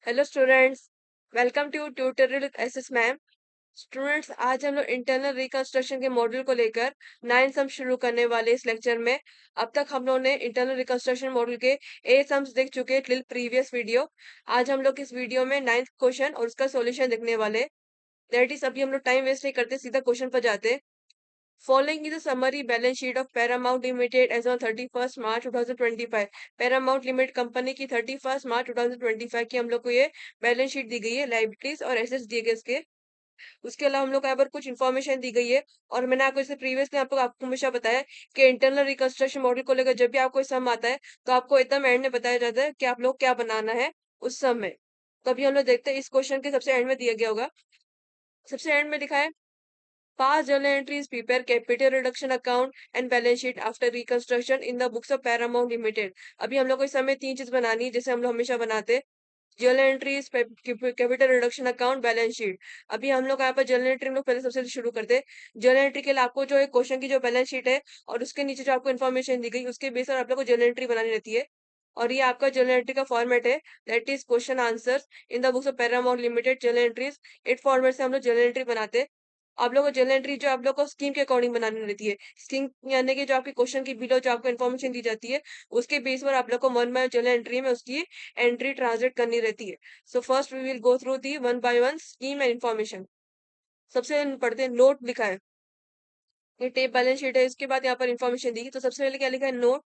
Hello students, welcome to tutorial SS ma'am. Students, आज हम लोग इंटरनल रिकंस्ट्रक्शन के मॉड्यूल को लेकर 9 सम शुरू करने वाले इस लेक्चर में। अब तक हम लोग ने इंटरनल रिकंस्ट्रक्शन मॉड्यूल के 8 सम्स देख चुके हैं टिल प्रीवियस वीडियो। आज हम लोग इस वीडियो में 9th क्वेश्चन और उसका सॉल्यूशन देखने वाले। दैट इज, अभी हम लोग टाइम वेस्ट नहीं करते, सीधा क्वेश्चन पर जाते। Following is a summary balance sheet of Paramount Limited as on 31st March 2025। Paramount Limited company की 31st मार्च 2025 की हम लोग को ये बैलेंस शीट दी गई है, लाइबिलिटीज और एसेट्स दिए गए इसके। उसके अलावा हम लोग को यहाँ पर कुछ इन्फॉर्मेशन दी गई है। और मैंने आपको इससे प्रीवियसली आपको हमेशा बताया कि इंटरनल रिकंस्ट्रक्शन मॉडल को लेकर जब भी आपको सम आता है तो आपको एकदम एंड में बताया जाता है कि आप लोग क्या बनाना है उस सम में। तो अभी हम लोग देखते हैं, इस क्वेश्चन के सबसे एंड में दिया गया होगा। सबसे एंड में लिखा है, past journal entries prepare capital reduction account and balance sheet after reconstruction in the books of Paramount Limited। अभी हम लोग को इस समय तीन चीज बनानी है जैसे हम लोग हमेशा बनाते। Journal entries, capital reduction account, balance sheet. अभी हम लोग यहाँ पर जर्नल एंट्री हम लोग पहले सबसे शुरू करते। जर्नल एंट्री के लिए आपको जो है क्वेश्चन की जो बैलेंस शीट है और उसके नीचे जो आपको इन्फॉर्मेशन दी गई उसके बेस पर आप लोग को जर्नल एंट्री बनानी रहती है। और ये आपका जर्नल एंट्री का फॉर्मेट है, that is question answers in the books of Paramount limited journal entries. It format से हम लोग जर्नल एंट्री बनाते हैं। आप लोगों को जर्नल एंट्री जो आप लोग को स्कीम के अकॉर्डिंग बनानी रहती है। स्कीम यानी कि जो आपके क्वेश्चन की बिलो जो आपको इन्फॉर्मेशन दी जाती है उसके बेस पर आप लोग को वन बाय जर्नल एंट्री में उसकी एंट्री ट्रांसलेट करनी रहती है। So first we will go through the one by one scheme and information. सबसे पढ़ते हैं, नोट लिखा है, ये टेप बैलेंस शीट है। इसके बाद यहाँ पर इन्फॉर्मेशन दी, तो सबसे पहले क्या लिखा है, note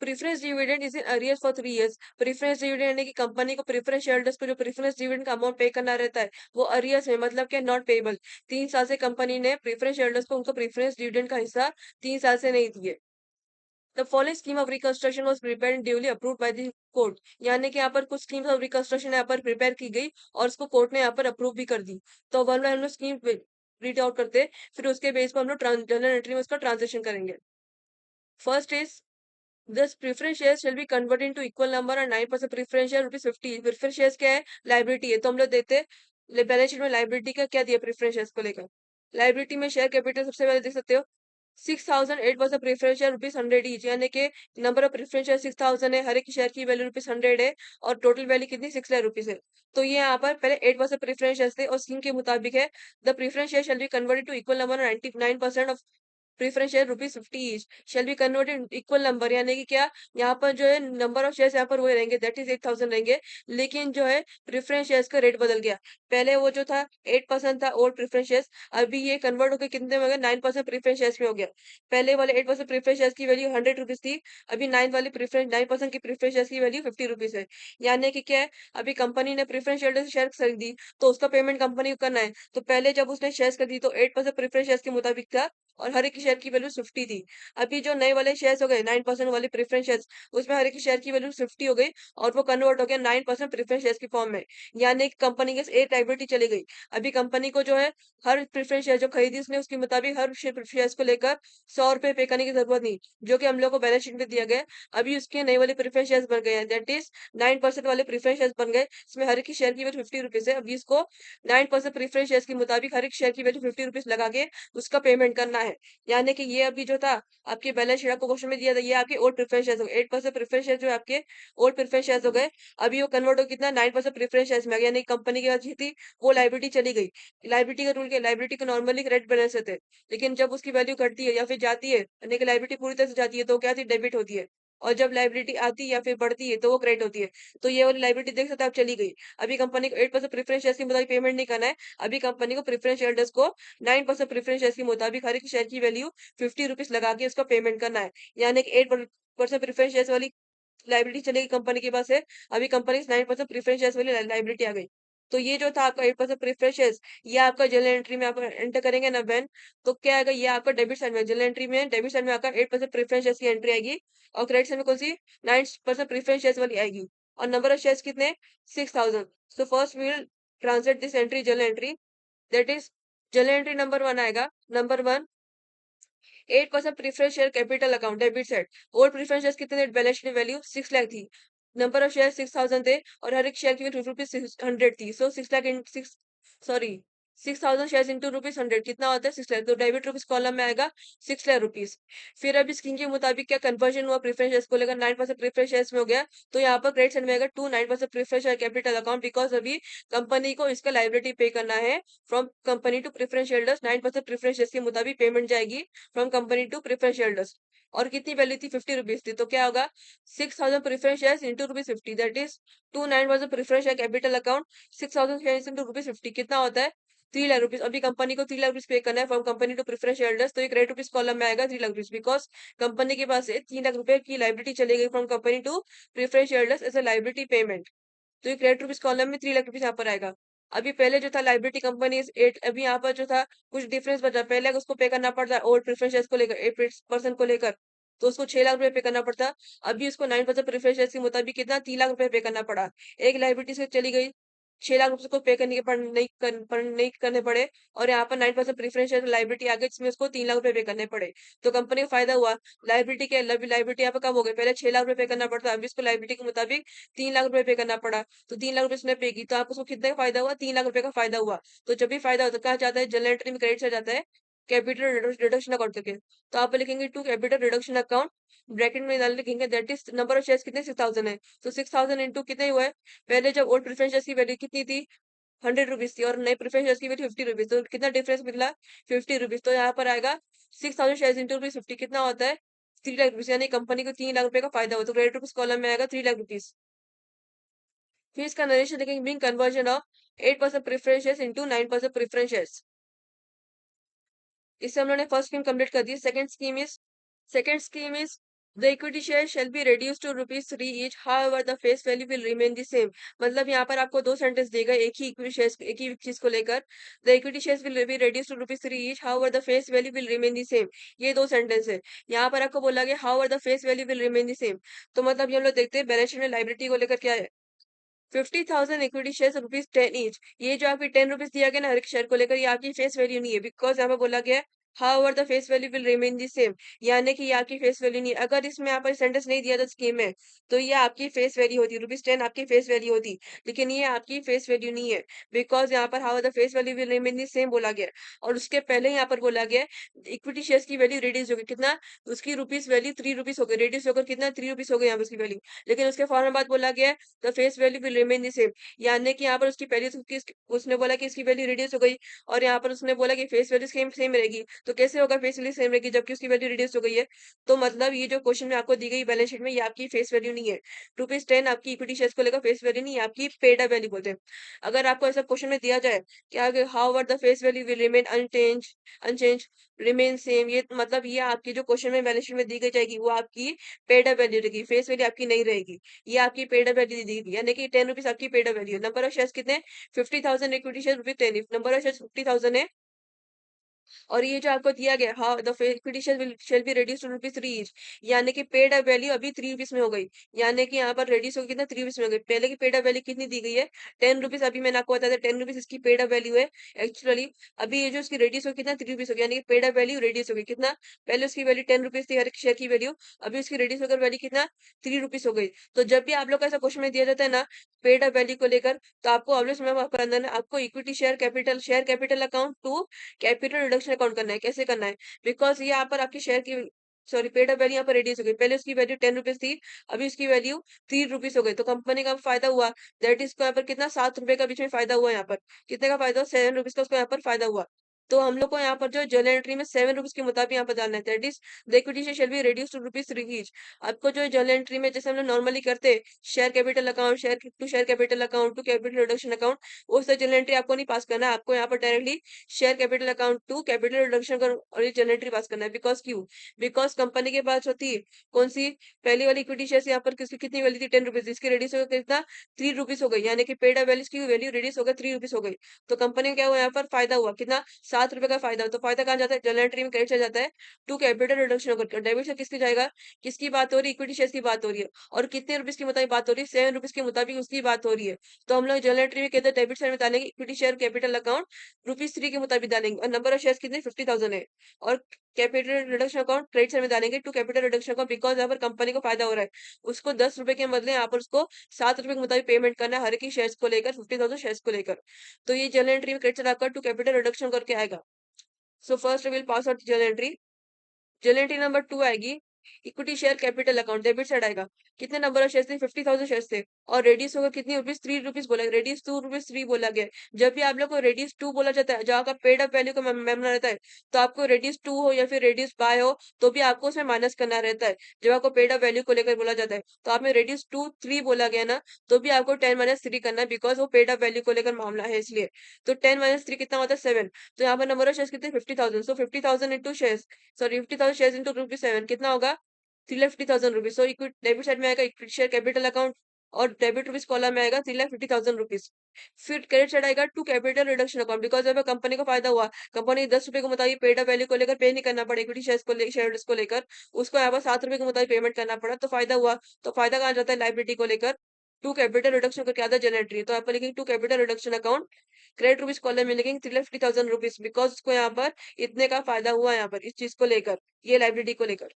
preference dividend is in arrears for 3 years. Preference dividend यानी कि कंपनी को प्रीफरेंस शेयरहोल्डर्स को जो प्रीफरेंस डिविडेंड का अमाउंट पे करना रहता है वो अरियर्स में, मतलब क्या, नॉट पेबल। 3 साल से कंपनी ने प्रीफरेंस शेयरहोल्डर्स को उनको प्रीफरेंस डिविडेंड का हिस्सा 3 साल से नहीं दिए। The following scheme of reconstruction was prepared and duly approved by the court. यानी कि यहाँ पर कुछ स्कीम्स ऑफ रिकंस्ट्रक्शन यहाँ पर प्रिपेयर की गई और उसको कोर्ट ने यहाँ पर अप्रूव भी कर दी। तो वन बाय हम लोग स्कीम रीड आउट करते, फिर उसके बेस पर हम लोग जर्नल एंट्री में उसका ट्रांजेक्शन करेंगे। First is, this preference shares shall be converted into equal number and 9% preference share ₹50। Preference shares क्या है, लाइबिलिटी है, तो हम लोग देते बैलेंस शीट में लाइबिलिटी का क्या दिया प्रेफरेंस शेयर्स को लेकर। लाइबिलिटी में शेयर कैपिटल सबसे पहले देख सकते हो 6000, 8% प्रेफरेंस शेयर ₹100 ईच, यानी कि नंबर ऑफ प्रेफरेंस शेयर 6000 है, हर एक शेयर की वैल्यू ₹100 है और टोटल वैल्यू कितनी, 6 लाख रुपीज है। तो ये यहाँ पर पहले 8% प्रेफरेंस शेयर थे और स्कीम के मुताबिक है, the preference share shall be converted to equal number 99% of preference share ₹50 each shall be converted equal number, यानी कि क्या, यहाँ पर जो है नंबर ऑफ शेयर्स यहाँ पर वही रहेंगे, दैट इज 8000 रहेंगे। लेकिन जो है प्रेफरेंस शेयर्स का रेट बदल गया। पहले वो जो था 8% था ओल्ड प्रेफरेंस शेयर्स, अभी ये कन्वर्ट होकर कितने में हो गया, 9% प्रेफरेंस शेयर्स में हो गया। पहले वाले 8% प्रेफरेंस शेयर्स की वैल्यू ₹100 थी, अभी 9% की प्रेफरेंस शेयर्स की वैल्यू ₹50 है। यानी कि क्या है, अभी कंपनी ने प्रेफरेंस शेयर से शेयर खरीदी तो उसका पेमेंट कंपनी को करना है। तो पहले जब उसने शेयर्स खरीदी तो 8% प्रेफरेंस शेयर्स के मुताबिक था और हर एक शेयर की वैल्यू 50 थी। अभी जो नए वाले शेयर्स हो गए 9% वाले प्रेफरेंस शेयर्स, उसमें हर एक शेयर की वैल्यू 50 हो गई और वो कन्वर्ट हो गया 9% प्रेफरेंस शेयर्स की फॉर्म में। यानी कि कंपनी के एक लाइबिलिटी चली गई। अभी कंपनी को जो है हर प्रेफरेंस शेयर जो खरीदी उसने उसके मुताबिक हर शेयर्स को लेकर ₹100 पे करने की जरूरत नहीं, जो कि हम लोग को बैलेंस शीट में दिया गया है। अभी उसके नए वाले प्रेफरेंस शेयर्स बन गए हैं, दैट इज 9% वाले प्रेफरेंस शेयर्स बन गए, इसमें हर एक की शेयर की वैल्यू ₹50 है। अभी इसको 9% प्रेफरेंस शेयर्स के मुताबिक हर एक शेयर की वैल्यू ₹50 लगा के उसका पेमेंट करना है। यानी कि ये अभी जो था आपके बैलेंस शीट आपको क्वेश्चन में दिया था, ये आपके ओल्ड प्रेफरेंस शेयर्स हो गए। 8% प्रेफरेंस शेयर जो आपके ओल्ड प्रेफरेंस शेयर्स हो गए, अभी वो कन्वर्ट हो कितना, 9% प्रेफरेंस शेयर्स में आ गया। यानी कंपनी की बात थी वो लाइबिलिटी चली गई। लाइबिलिटी का रूल क्या, लाइबिलिटी को नॉर्मली क्रेडिट बैलेंस होते हैं, लेकिन जब उसकी वैल्यू घटती है या फिर जाती है, यानी कि लाइबिलिटी पूरी तरह से जाती है तो क्या थी, डेबिट होती है। और जब लाइबिलिटी आती है या फिर बढ़ती है तो वो क्रेडिट होती है। तो ये वाली लाइबिलिटी देख सकते हैं आप चली गई। अभी कंपनी को 8% प्रेफरेंस शेयर्स के मुताबिक पेमेंट नहीं करना है। अभी कंपनी को प्रेफरेंस शेयरहोल्डर्स को 9% प्रेफरेंस शेयर्स के मुताबिक हर एक शेयर की वैल्यू ₹50 लगा के उसका पेमेंट करना है। यानी कि 8% प्रेफरेंस शेयर्स वाली लाइबिलिटी चलेगी कंपनी के पास है। अभी कंपनी 9% प्रेफरेंस शेयर्स वाली लाइबिलिटी आ गई। तो ये जो था आपका 8% प्रेफरेंस शेयर्स, ये आपका जर्नल एंट्री में आप एंटर करेंगे ना व्हेन, तो क्या आएगा, ये आपका डेबिट साइड में, जर्नल एंट्री में डेबिट साइड में आपका 8% प्रेफरेंस शेयर्स की एंट्री आएगी और क्रेडिट साइड में कौन सी, 9% प्रेफरेंस शेयर्स वाली आएगी। और नंबर ऑफ शेयर्स कितने, 6000। So first we will translate this entry journal entry, that is journal entry number 1 आएगा। Number 1, 8% preference share capital account debit side. Old preference shares कितने थे, balance sheet value 6 lakh थी, number of share 6000 थे और हर एक share की ₹100 थी, सो 6 लाख इन 6, sorry 6000 shares into rupees 100 कितना होता है 6 लाख। तो डेबिट रुपीज कॉलम में आएगा 6 लाख रुपीज। फिर अब इस स्कीम के मुताबिक क्या कन्वर्जन हुआ प्रेफरेंस शेयर्स को लेकर 9% प्रेफरेंस शेयर्स में हो गया। तो यहाँ पर क्रेडिट साइड में आएगा to 9% preference share capital account because अभी कंपनी को इसका लाइबिलिटी पे करना है from company to preference shares. 9% preference shares के मुताबिक पेमेंट जाएगी from company to preference shares. और कितनी वैल्यू थी 50 रुपीज थी। तो क्या होगा 6000 preference shares into rupees 50 that is to 9% preference share capital account 6000 shares into rupees 50 कितना होता है 3 लाख रुपीज। अभी कंपनी को 3 लाख रुपीज पे करना है from company to preference shareholders. तो ये क्रेडिट रुपीज कॉलम में आएगा 3 लाख रुपीज बिकॉज कंपनी के पास से 3 लाख रुपए की लाइबिलिटी चली गई from company to preference shareholders as a liability payment. तो ये क्रेडिट रुपीज कॉलम में 3 लाख रुपीज यहाँ पर आएगा। अभी पहले जो था लाइबिलिटी कंपनी एट, अभी यहाँ पर जो था कुछ डिफरेंस बचा। पहले अगर उसको पे करना पड़ता ओल्ड प्रेफरेंस शेयर्स को लेकर 8% को लेकर तो उसको 6 लाख रुपए पे करना पड़ता। अभी उसको 9% प्रेफरेंस शेयर्स के मुताबिक कितना 3 लाख रुपए पे करना पड़ा। एक लाइबिलिटी से चली गई 6 लाख रुपए को पे करने के नहीं करने पड़े। और यहाँ पर 9% प्रेफरेंस शेयर लाइबिलिटी आ गई जिसमें उसको 3 लाख रुपए पे करने पड़े। तो कंपनी को फायदा हुआ। लाइबिलिटी यहाँ पर कम हो गई। पहले 6 लाख रुपए पे करना पड़ता अभी इसको लाइबिलिटी के मुताबिक 3 लाख रुपए पे करना पड़ा। तो 3 लाख रुपए उसने पे की तो आपको उसको कितने का फायदा हुआ 3 लाख रुपए का फायदा हुआ। तो जब भी फायदा होता है कहाँ जाता है जनरल एंट्री में क्रेडिट से जाता है कैपिटल रिडक्शन अकाउंट करके। तो आप लिखेंगे to capital reduction account bracket में डाल लिखेंगे that is number of shares कितने 6000 है। तो 6000 इंटू कितने हुए पहले जब ओल्ड प्रेफरेंस शेयर्स की वैल्यू कितनी थी 100 रुपीज थी और नए प्रेफरेंस शेयर्स की वैल्यू 50 रुपीज। तो कितना डिफरेंस निकला 50 रुपीज। तो यहाँ पर आएगा 6000 शेयर्स इंटू रुपीज 50 कितना होता है 3 लाख रुपीज यानी कंपनी को 3 लाख रुपए का फायदा हुआ। तो क्रेडिट रुपीज कॉलम में आएगा 3 लाख रुपीज। फिर इसका नरेशन देखेंगे being conversion of 8% preference shares into 9% preference shares. इससे हम लोगों ने फर्स्ट स्कीम कंप्लीट कर दी। Second scheme is the equity share shall be reduced to rupees 3 each however the face value will remain the same। मतलब यहाँ पर आपको दो सेंटेंस देगा एक ही इक्विटी शेयर्स एक ही चीज को लेकर। The equity shares will be reduced to rupees 3 each however the face value will remain the same। ये दो सेंटेंस है। यहाँ पर आपको बोला गया however the face value will remain the same। तो मतलब ये हम लोग देखते हैं बैलेंस शीट में लाइबिलिटी को लेकर क्या है 50,000 इक्विटी शेयर रुपीज 10 ईच। ये जो आपकी 10 रुपीज दिया गया ना हर एक शेयर को लेकर ये आपकी फेस वैल्यू नहीं है बिकॉज यहाँ पे बोला गया है how the face value will remain the same. यानी कि ये आपकी फेस वैल्यू नहीं है। अगर इसमें यहाँ पर सेंटेंस नहीं दिया था स्कीम में तो ये आपकी फेस वैल्यू होती रुपीज 10 आपकी फेस वैल्यू होती। लेकिन ये आपकी फेस वैल्यू नहीं है बिकॉज यहाँ पर how the face value will remain the same बोला गया है। और उसके पहले यहाँ पर बोला गया है इक्विटी शेयर की वैल्यू रिड्यूस होगी कितना उसकी रुपीज वैल्यू 3 रुपीज हो गई रिड्यूस होकर कितना 3 रुपीज हो गई यहाँ पर उसकी वैल्यू। लेकिन उसके फौरन बाद बोला गया है the face value will remain the same. यानी कि यहाँ पर उसकी पहले तो उसने बोला कि इसकी वैल्यू रिड्यूस हो गई और यहाँ पर उसने बोला कि फेस वैल्यू सेम सेम रहेगी। तो कैसे होगा फेस वैल्यू सेम रहेगी जबकि उसकी वैल्यू रिड्यूस हो गई है। तो मतलब ये जो क्वेश्चन में आपको दी गई बैलेंस शीट में ये आपकी फेस वैल्यू नहीं है। रुपीज 10 आपकी इक्विटी शेयर्स को लेकर फेस वैल्यू नहीं है आपकी पेड अप वैल्यू बोलते हैं। अगर आपको ऐसा क्वेश्चन में दिया जाए कि how are the face value will remain unchange remain same ये मतलब ये आपकी जो क्वेश्चन में बैलेंस शीट में दी गई जाएगी वो आपकी पेड अप वैल्यू रहेगी फेस वैल्यू आपकी नहीं रहेगी। ये आपकी पेड अप वैल्यू दी गई यानी कि 10 रुपीज आपकी paid up value. Number of shares कितने 50,000 equity share rupees 10 number of shares 50,000 है। और ये जो आपको दिया गया how the equity shall be reduce to rupees 3 each. यानी कि पेड अप वैल्यू अभी 3 रुपीज में हो गई। यानी कि यहाँ पर रेड्यूस होगी कितना 3 रुपीज में हो गई। पहले की पेड अप वैल्यू कितनी दी गई है 10 रुपीज। अभी मैंने आपको बताया था 10 रुपीज इसकी पेड अप वैल्यू है एक्चुअली। अभी ये जो इसकी रेड्यूस होगी कितना 3 रुपीज होगी यानी कि पेड अप वैल्यू रेड्यूस होगी कितना पहले उसकी वैल्यू 10 रुपीज थी हर एक शेयर की वैल्यू। अभी उसकी रेड्यूस होकर वैल्यू कितना 3 रुपीज हो गई। तो जब भी आप लोग का ऐसा क्वेश्चन में दिया जाता है ना पेड अप वैल्यू को लेकर तो आपको ऑब्वियस में आपको अंदर आपको equity share capital account to capital reduction account करना है। कैसे करना है बिकॉज ये यहाँ पर आपकी शेयर की सॉरी पेड अप वैल्यू यहाँ पर रेड्यूस हो गई। पहले उसकी वैल्यू 10 रुपीज थी अभी उसकी वैल्यू 3 रुपीज हो गई। तो कंपनी का फायदा हुआ दैट इज को यहाँ पर कितना 7 रुपए का बीच में फायदा हुआ। यहाँ पर कितने का फायदा हुआ 7 रुपीज का उसको यहाँ पर फायदा हुआ। तो हम लोग को यहाँ पर जो जर्नल एंट्री में 7 रुपीज के मुताबिक यहाँ पर डालना है that is the equity share be reduce to rupees 3 each. आपको जो जर्नल एंट्री में जैसे हम लोग नॉर्मली करते हैं share capital account share capital account to capital reduction account वो सब जर्नल एंट्री आपको नहीं पास करना है। आपको यहाँ पर directly share capital account to capital reduction कर और ये जनरल एंट्री पास करना है। बिकॉज क्यों बिकॉज कंपनी के पास होती है कौन सी पहली वाली इक्विटी शेयर यहाँ पर किसकी कितनी वैल्यू थी 10 रुपीज इसकी रेड्यूस हो गई कितना 3 रुपीज हो गई। यानी कि पेड वैल्यू की वैल्यू रेड्यूस हो गई 3 रुपीज हो गई। तो कंपनी को क्या हुआ यहाँ पर फायदा हुआ कितना 7 रुपए का फायदा। तो फायदा कहाँ जाता है जनरल एंट्री में क्रेडिट से जाता है टू कैपिटल रिडक्शन होकर डेबिट से किसकी जाएगा किसकी बात हो रही है इक्विटी शेयर की बात हो रही है। और कितने रुपीज के मुताबिक बात हो रही है 7 रुपीज के मुताबिक उसकी बात हो रही है। तो हम लोग जनरल एंट्री में कहते हैं डेबिट साइड में डालेंगे equity share capital account rupees 3 के मुताबिक डालेंगे और नंबर ऑफ शेयर कितने 50,000 है। और capital reduction account credit side में डालेंगे to capital reduction account, because यहाँ पर कंपनी को फायदा हो रहा है। उसको 10 रुपए के बदले यहाँ पर उसको 7 रुपए के मुताबिक पेमेंट करना है, हर एक शेयर्स को लेकर, 50,000 शेयर्स को लेकर। तो ये जर्नल एंट्री में क्रेडिट चलाकर टू कैपिटल रिडक्शन करके आएगा। So first will pass out journal entry. Journal entry number 2 आएगी, equity share capital account debit side आएगा। कितने नंबर ऑफ शेयर्स थे? 50,000 शेयर्स थे, और रेडियस होगा कितनी रुपीज? 3 रुपीज बोला गया, रेडियस 2 रुपीज 3 बोला गया है। जब भी आप लोग को रेडियस 2 बोला जाता है, जहाँ का पेड अप वैल्यू का मेमोना रहता है, तो आपको रेडियस 2 हो या फिर रेडियस बाय हो, तो भी आपको उसमें माइनस करना रहता है। जब आपको पेड अप वैल्यू को लेकर बोला जाता है, तो आपने रेडियस 2 3 बोला गया ना, तो भी आपको 10 माइनस 3 करना है, बिकॉज वो पेड अप वैल्यू को लेकर मामला है, इसलिए। तो 10 माइनस 3 कितना होता है? 7। तो यहाँ पर नंबर ऑफ शेयर्स कितने? 50,000। So 50,000 into shares, sorry 50,000 shares into rupees 7 कितना होगा? 3,50,000 rupees. So equity debit side में आएगा इक्विटी शेयर कैपिटल अकाउंट, और डेबिट रुपीज कॉलम में आएगा 3,50,000 रुपीज। फिर क्रेडिट साइड आएगा to capital reduction account, because जब कंपनी को फायदा हुआ, कंपनी 10 रुपए के मुताबिक पेड अप वैल्यू को लेकर पे नहीं करना पड़ा, इक्विटी शेयर्स को शेयर्स को लेकर उसको यहाँ पर 7 रुपए के मुताबिक पेमेंट करना पड़ा, तो फायदा हुआ। तो फायदा कहाँ जाता है? लाइबिलिटी को लेकर। टू कैपिटल रिडक्शन करके आता है जनरेटरी, तो यहाँ पर लिखेंगे to capital reduction account, credit rupees column में लिखेंगे 3,50,000 रुपीज, बिकॉज उसको यहाँ पर इतने का फायदा हुआ यहाँ पर इस चीज को लेकर, ये लाइबिलिटी को लेकर।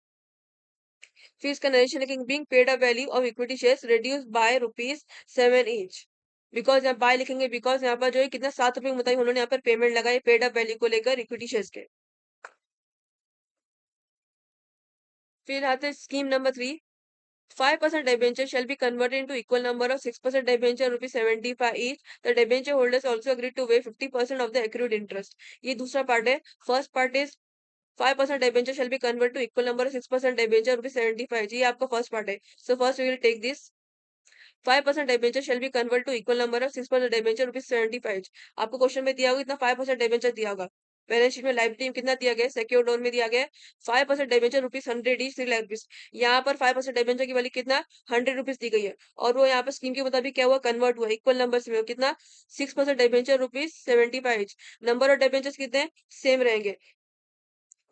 फिर इसका नरेशन लिखेंगे being paid up value of equity shares reduce by rupees 7 each, because यहाँ बाय लिखेंगे, बिकॉज यहाँ पर जो है कितना 7 रुपए के मुताबिक उन्होंने यहाँ पर पेमेंट लगाई पेड अप वैल्यू को लेकर इक्विटी शेयर्स के। फिर आते हैं scheme number 3। 5% debenture shall be converted into equal number of 6% debenture rupees 75 each. The debenture holders also agreed to waive 50% of the accrued interest. ये दूसरा पार्ट है। First part is 5% debenture shall be converted to equal number of 6% debenture rupees 75। ये आपका first part है। So first we will take this 5% debenture shall be converted to equal number of 6% debenture rupees 75। आपको question में दिया होगा इतना 5% debenture दिया होगा। बैलेंस शीट में लाइबिलिटी में कितना दिया गया है? सिक्योर्ड लोन में दिया गया है 5% debenture rupees 100 each 3 lakh rupees. यहाँ पर 5% डिबेंचर की वैल्यू कितना? 100 रुपीज दी गई है, और वो यहाँ पर स्कीम के मुताबिक क्या हुआ? कन्वर्ट हुआ इक्वल नंबर में, कितना? 6% debenture rupees 75 each. Number of debentures कितने? सेम रहेंगे।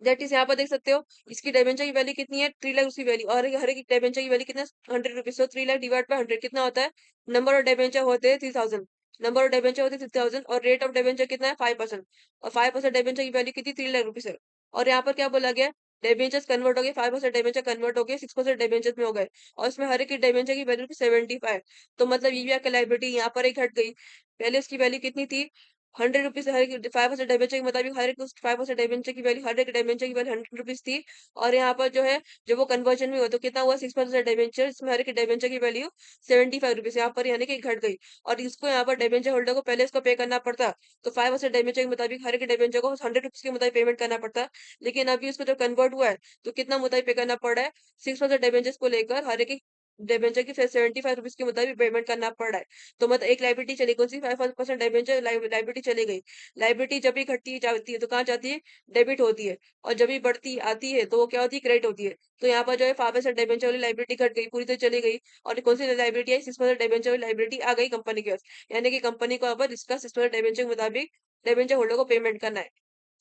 दैट इज यहाँ पर देख सकते हो, इसकी डिबेंचर की वैल्यू कितनी है? 3 लाख उसकी वैल्यू, और हर एक डिबेंचर की वैल्यू कितना? 100 रुपीज। तो 3 लाख डिवाइड बाय 100 कितना होता है? नंबर ऑफ डिबेंचर होते हैं 3000। नंबर ऑफ डिबेंचर होते हैं 3000, और रेट ऑफ डिबेंचर कितना है? 5%। और 5% डिबेंचर की वैल्यू कितनी? 3 लाख रुपीज है। और यहाँ पर क्या बोला गया? डिबेंचर्स कन्वर्ट हो गए, 5% डिबेंचर कन्वर्ट हो गए 6% डिबेंचर में हो गए, और इसमें हर एक डिबेंचर की वैल्यू 75। तो मतलब ये भी आपकी लाइबिलिटी यहाँ पर एक हट गई। पहले उसकी वैल्यू कितनी थी? 100 रुपीज, हर एक 5% डिबेंचर के मुताबिक हर एक 5% डिबेंचर की वैल्यू, हर एक डिबेंचर की वैल्यू 100 रुपीज थी। और यहाँ पर जो है, जब वो कन्वर्जन में हुआ तो कितना हुआ? 6% डिबेंचर, इसमें हर एक डिबेंचर की वैल्यू 75 रुपीज, यहाँ पर यानी कि घट गई। और इसको यहाँ पर डिबेंचर होल्डर को पहले इसको पे करना पड़ता, तो 5% डिबेंचर के मुताबिक हर एक डिबेंचर को 100 रुपीज के मुताबिक पेमेंट करना पड़ता। लेकिन अभी उसको जब कन्वर्ट हुआ है, तो कितना मुताबिक पे करना पड़ रहा है? 6% डिबेंचर्स को लेकर हर एक डिबेंचर की 75 रुपीज के मुताबिक पेमेंट करना पड़ रहा है। तो मतलब एक लाइबिलिटी चली, कौन सी? 5% डिबेंचर लाइबिलिटी चली गई। लाइबिलिटी जब भी घटती जाती है तो कहाँ जाती है? डेबिट होती है। और जब भी बढ़ती आती है तो वो क्या होती है? क्रेडिट होती है। तो यहाँ पर जो है 5% डिबेंचर वाली लाइबिलिटी घट गई, पूरी तरह चली गई। और कौन सी लाइबिलिटी है? 6% डिबेंचर वाली लाइबिलिटी आ गई कंपनी के पास। यानी कि कंपनी को अब इसका 6% डिबेंचर के मुताबिक डिबेंचर होल्डर को पेमेंट करना है,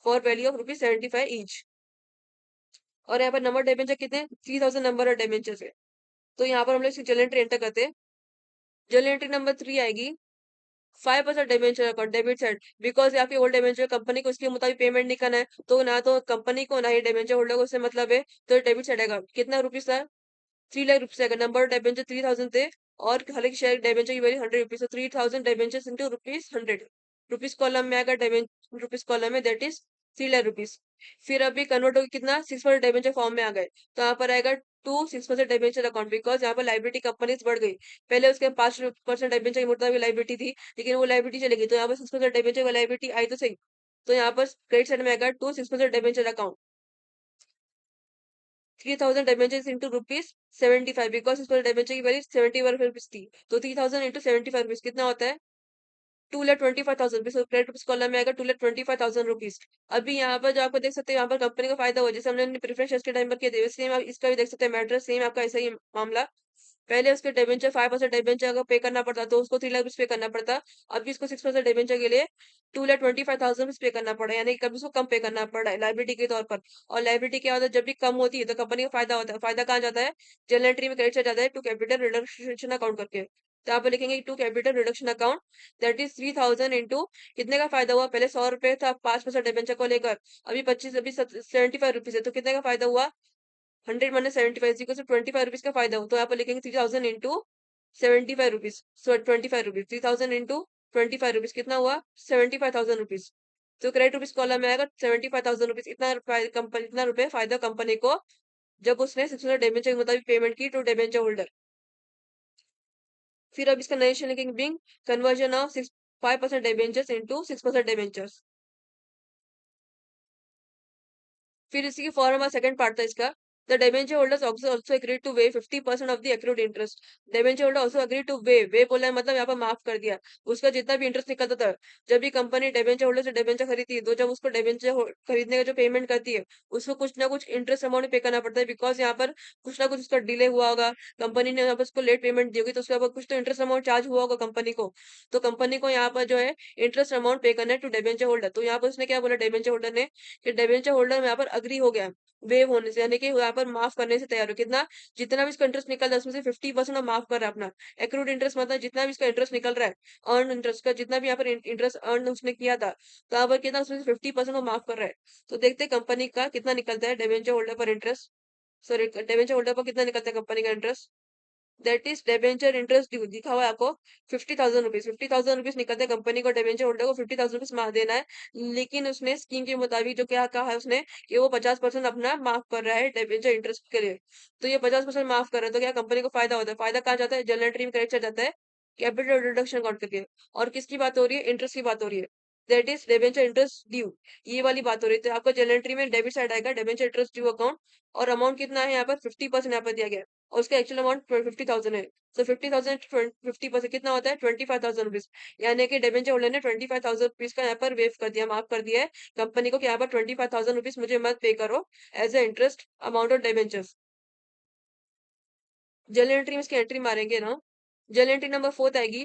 for value of rupees 75 each. और यहाँ पर नंबर डिबेंचर कितने? 3000 नंबर ऑफ डिबेंचर है। तो यहाँ पर हम लोग इसकी जनरल एंट्री एंटर करते हैं। जनरल एंट्री नंबर 3 आएगी 5% debenture account debit side, because आपकी ओल्ड डिबेंचर कंपनी को इसके मुताबिक पेमेंट नहीं करना है, तो ना तो कंपनी को ना ही डिबेंचर होल्डर को उससे मतलब है, तो डेबिट साइड आएगा। कितना रुपीज था? 3 लाख रुपीज आएगा। नंबर ऑफ डिबेंचर 3000 थे, और हर एक शेयर डिबेंचर की वैल्यू 100 रुपीज, तो 3000 debenture into rupees 100। Rupees column में आएगा, डिबेंचर रुपीज कॉलम में, दैट इज 3 लाख रुपीज। फिर अभी कन्वर्ट होकर कितना? 6% डिबेंचर फॉर्म में आ गए, तो यहाँ पर आएगा टू 6% डिबेंचर अकाउंट, बिकॉज यहाँ पर लाइबिलिटी कंपनी बढ़ गई। पहले उसके 5% डिबेंचर की मुताबिक लाइबिलिटी थी, लेकिन वो लाइबिलिटी चली गई, तो यहाँ पर 6% डिबेंचर की लाइबिलिटी आई तो सही। तो यहाँ पर क्रेडिट साइड में आएगा to 6% debenture account, 3000 debentures into rupees 75, because इस पर डिबेंचर की वैल्यू 71 रुपीज थी। तो 3000 इंटू 75 रुपीज कितना होता है? 2,25,000 रुपीज। क्रेडिट रुपीज कॉलम में आएगा 2,25,000 रुपीज। अभी यहाँ पर जो आपको देख सकते हैं, यहाँ पर कंपनी का फायदा हुआ, जैसे हमने प्रेफरेंस शेयर्स के टाइम पर किया था, सेम आप इसका भी देख सकते हैं मैटर, सेम आपका ऐसा ही मामला। पहले उसके डिबेंचर 5% डिबेंचर अगर पे करना पड़ता तो उसको 3 लाख रुपीज पे करना पड़ता। अभी इसको 6% डिबेंचर के लिए 2,25,000 रुपीज पे करना पड़ा, यानी कि कभी उसको कम पे करना पड़ रहा है लाइबिलिटी के तौर पर। और लाइबिलिटी क्या होता है? जब भी कम होती है तो कंपनी का फायदा होता है। फायदा कहाँ जाता है? जनरल एंट्री में क्रेडिट से जाता है टू कैपिटल रिडक्शन अकाउंट करके। तो यहाँ पर लिखेंगे to capital reduction account, that is 3000 into कितने का फायदा हुआ, पहले 100 रुपए था 5% डिबेंचर को लेकर, अभी 25 अभी 75 रुपीज है, तो कितने का फायदा हुआ, 100 - 75 इक्वल टू 25 रुपीज का फायदा हो, तो यहाँ पर लिखेंगे 3000 into 75 rupees, 25 rupees, 3000 into 25 rupees कितना हुआ, 75,000 रुपीज। तो क्रेडिट रुपीज कॉलम में आएगा 75,000 रुपीज, इतना कंपनी इतना रुपए फायदा कंपनी को जब उसने 600 डिबेंचर के मुताबिक पेमेंट की टू डिबेंचर होल्डर। फिर अब इसका नरेशन लिखेंगे being conversion of 5% debentures into 6% debentures. फिर इसी की फॉर्म सेकंड पार्ट था इसका, the debenture holders also agreed to waive 50% of the accrued interest। Debenture holder also agreed to waive बोला है मतलब यहाँ पर माफ कर दिया उसका जितना भी इंटरेस्ट निकलता था, जब भी कंपनी डिबेंचर होल्डर से डिबेंचर खरीदती है, तो जब उसको डिबेंचर खरीदने का जो पेमेंट करती है, उसको कुछ ना कुछ इंटरेस्ट अमाउंट पे करना पड़ता है, बिकॉज यहाँ पर कुछ ना कुछ उसका डिले हुआ होगा, कंपनी ने यहाँ पर उसको लेट पेमेंट दी होगी, तो उसके ऊपर कुछ तो इंटरेस्ट अमाउंट चार्ज हुआ होगा कंपनी को, तो कंपनी को यहाँ पर जो है इंटरेस्ट अमाउंट पे करना है टू डिबेंचर होल्डर। तो यहाँ पर उसने क्या बोला डिबेंचर होल्डर ने, कि डिबेंचर होल्डर यहाँ पर अग्री हो गया वेव होने से, यानी कि यहाँ पर माफ करने से तैयार हो, कितना, जितना भी इसका इंटरेस्ट निकल रहा है उसमें से 50% माफ कर रहा है अपना। एक्रूड इंटरेस्ट मतलब जितना भी इसका इंटरेस्ट निकल रहा है, अर्न इंटरेस्ट का जितना भी यहाँ पर इंटरेस्ट अर्न उसने किया था, तो यहाँ पर कितना उसमें से 50% वो माफ कर रहा है। तो देखते हैं कंपनी का कितना निकलता है डिबेंचर होल्डर पर इंटरेस्ट, सॉरी डिबेंचर होल्डर पर कितना निकलता है कंपनी का interest, that is debenture interest due दिखा हुआ है आपको 50,000 रुपीज, 50,000 रुपीज निकलते हैं कंपनी को, डिबेंचर होल्डर को 50,000 रुपीज देना है, लेकिन उसने स्कीम के मुताबिक जो क्या कहा है उसने, कि वो 50% अपना माफ कर रहा है डिबेंचर इंटरेस्ट के लिए, तो ये 50% माफ कर रहा है, तो क्या कंपनी को फायदा होता है, फायदा कहाँ जाता है, जनरल एंट्री में करेक्ट जाता है कैपिटल रिडक्शन अकाउंट करके। और किसकी बात हो रही है, इंटरेस्ट की बात हो रही है, that is debenture interest due, ये वाली बात हो रही है, तो आपका जनरल एंट्री में डेबिट साइड आएगा डिबेंचर इंटरेस्ट ड्यू अकाउंट, और अमाउंट कितना है यहाँ पर 50% यहाँ पर दिया गया है, और उसका एक्चुअल अमाउंट 50,000 है, तो 50,000 50% कितना होता है 25,000 रुपीज, यानी कि डिबेंचर होल्डर ने 25,000 रुपीज का यहाँ पर वेव कर दिया, माफ कर दिया है कंपनी को, कि यहाँ पर 25,000 रुपीज मुझे मत पे करो as a interest amount of debentures. Journal entry में इसकी एंट्री मारेंगे ना, जर्नल एंट्री नंबर 4 आएगी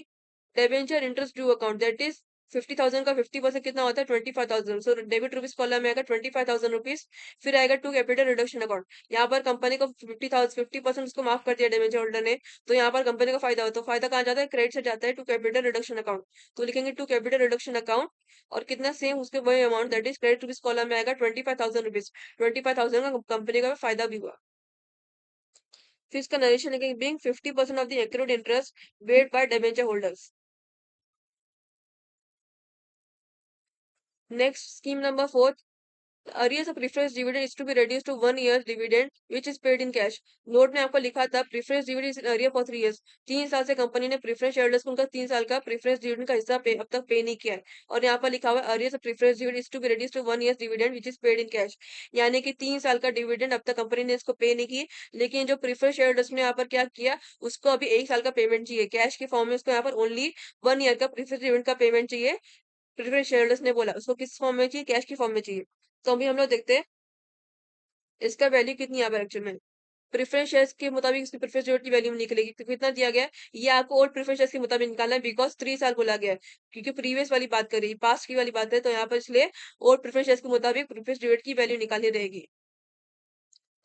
debenture interest due account, that is 50,000 का 50% कितना होता है 25,000, सो डेबिट रुपीज कॉलम में आएगा 25,000 रुपीज। फिर आएगा टू कैपिटल रिडक्शन अकाउंट, यहाँ पर कंपनी को 50% उसको माफ कर दिया डिबेंचर होल्डर ने, तो यहाँ पर कंपनी को फायदा होता है, तो फायदा कहाँ जाता है, क्रेडिट से जाता है टू कैपिटल रिडक्शन अकाउंट, तो लिखेंगे टू कैपिटल रिडक्शन अकाउंट, और कितना सेम उसके वही amount that is credit rupees column में आएगा 25,000 रुपीज, 25,000 का कंपनी का फायदा भी हुआ। फिर इसका नरेशन है being 50% of the accrued interest paid by debenture holders. Next scheme number 4, arrears of preference dividend is to be reduced to 1 year's dividend which is paid in cash। Note में आपको लिखा था preference dividend is arrear for 3 years, 3 साल से company ने preference shareholders को उनका 3 साल का प्रीफरेंस डिविडेंड का हिस्सा अब तक पे नहीं किया है, और यहाँ पर लिखा हुआ है arrears of preference dividend is to be reduced to 1 year's dividend which is paid in cash, यानी कि 3 साल का डिविडेंड अब तक कंपनी ने इसको पे नहीं की, लेकिन जो प्रीफरेंस शेयरहोल्डर्स ने यहाँ पर क्या किया, उसको अभी 1 साल का पेमेंट चाहिए कैश के फॉर्म में, उसको यहाँ पर ओनली 1 ईयर का प्रीफरेंस डिविडेंड का पेमेंट चाहिए, प्रीफरेंस शेयरहोल्डर्स ने बोला उसको किस फॉर्म में चाहिए, कैश की फॉर्म में चाहिए। तो अभी हम लोग देखते हैं इसका वैल्यू कितनी यहाँ पर एक्चुअल में, प्रेफरेंस शेयर्स के मुताबिक इसकी प्रेफरेंस शेयर की वैल्यू निकलेगी, तो कितना दिया गया है, ये आपको ओल्ड प्रेफरेंस शेयर्स के मुताबिक निकालना है, बिकॉज 3 साल बोला गया है, क्योंकि प्रीवियस वाली बात कर रही है, पास्ट की वाली बात है, तो यहाँ पर इसलिए ओल्ड प्रेफरेंस शेयर्स के मुताबिक प्रेफरेंस डिविडेंड की वैल्यू निकालनी रहेगी।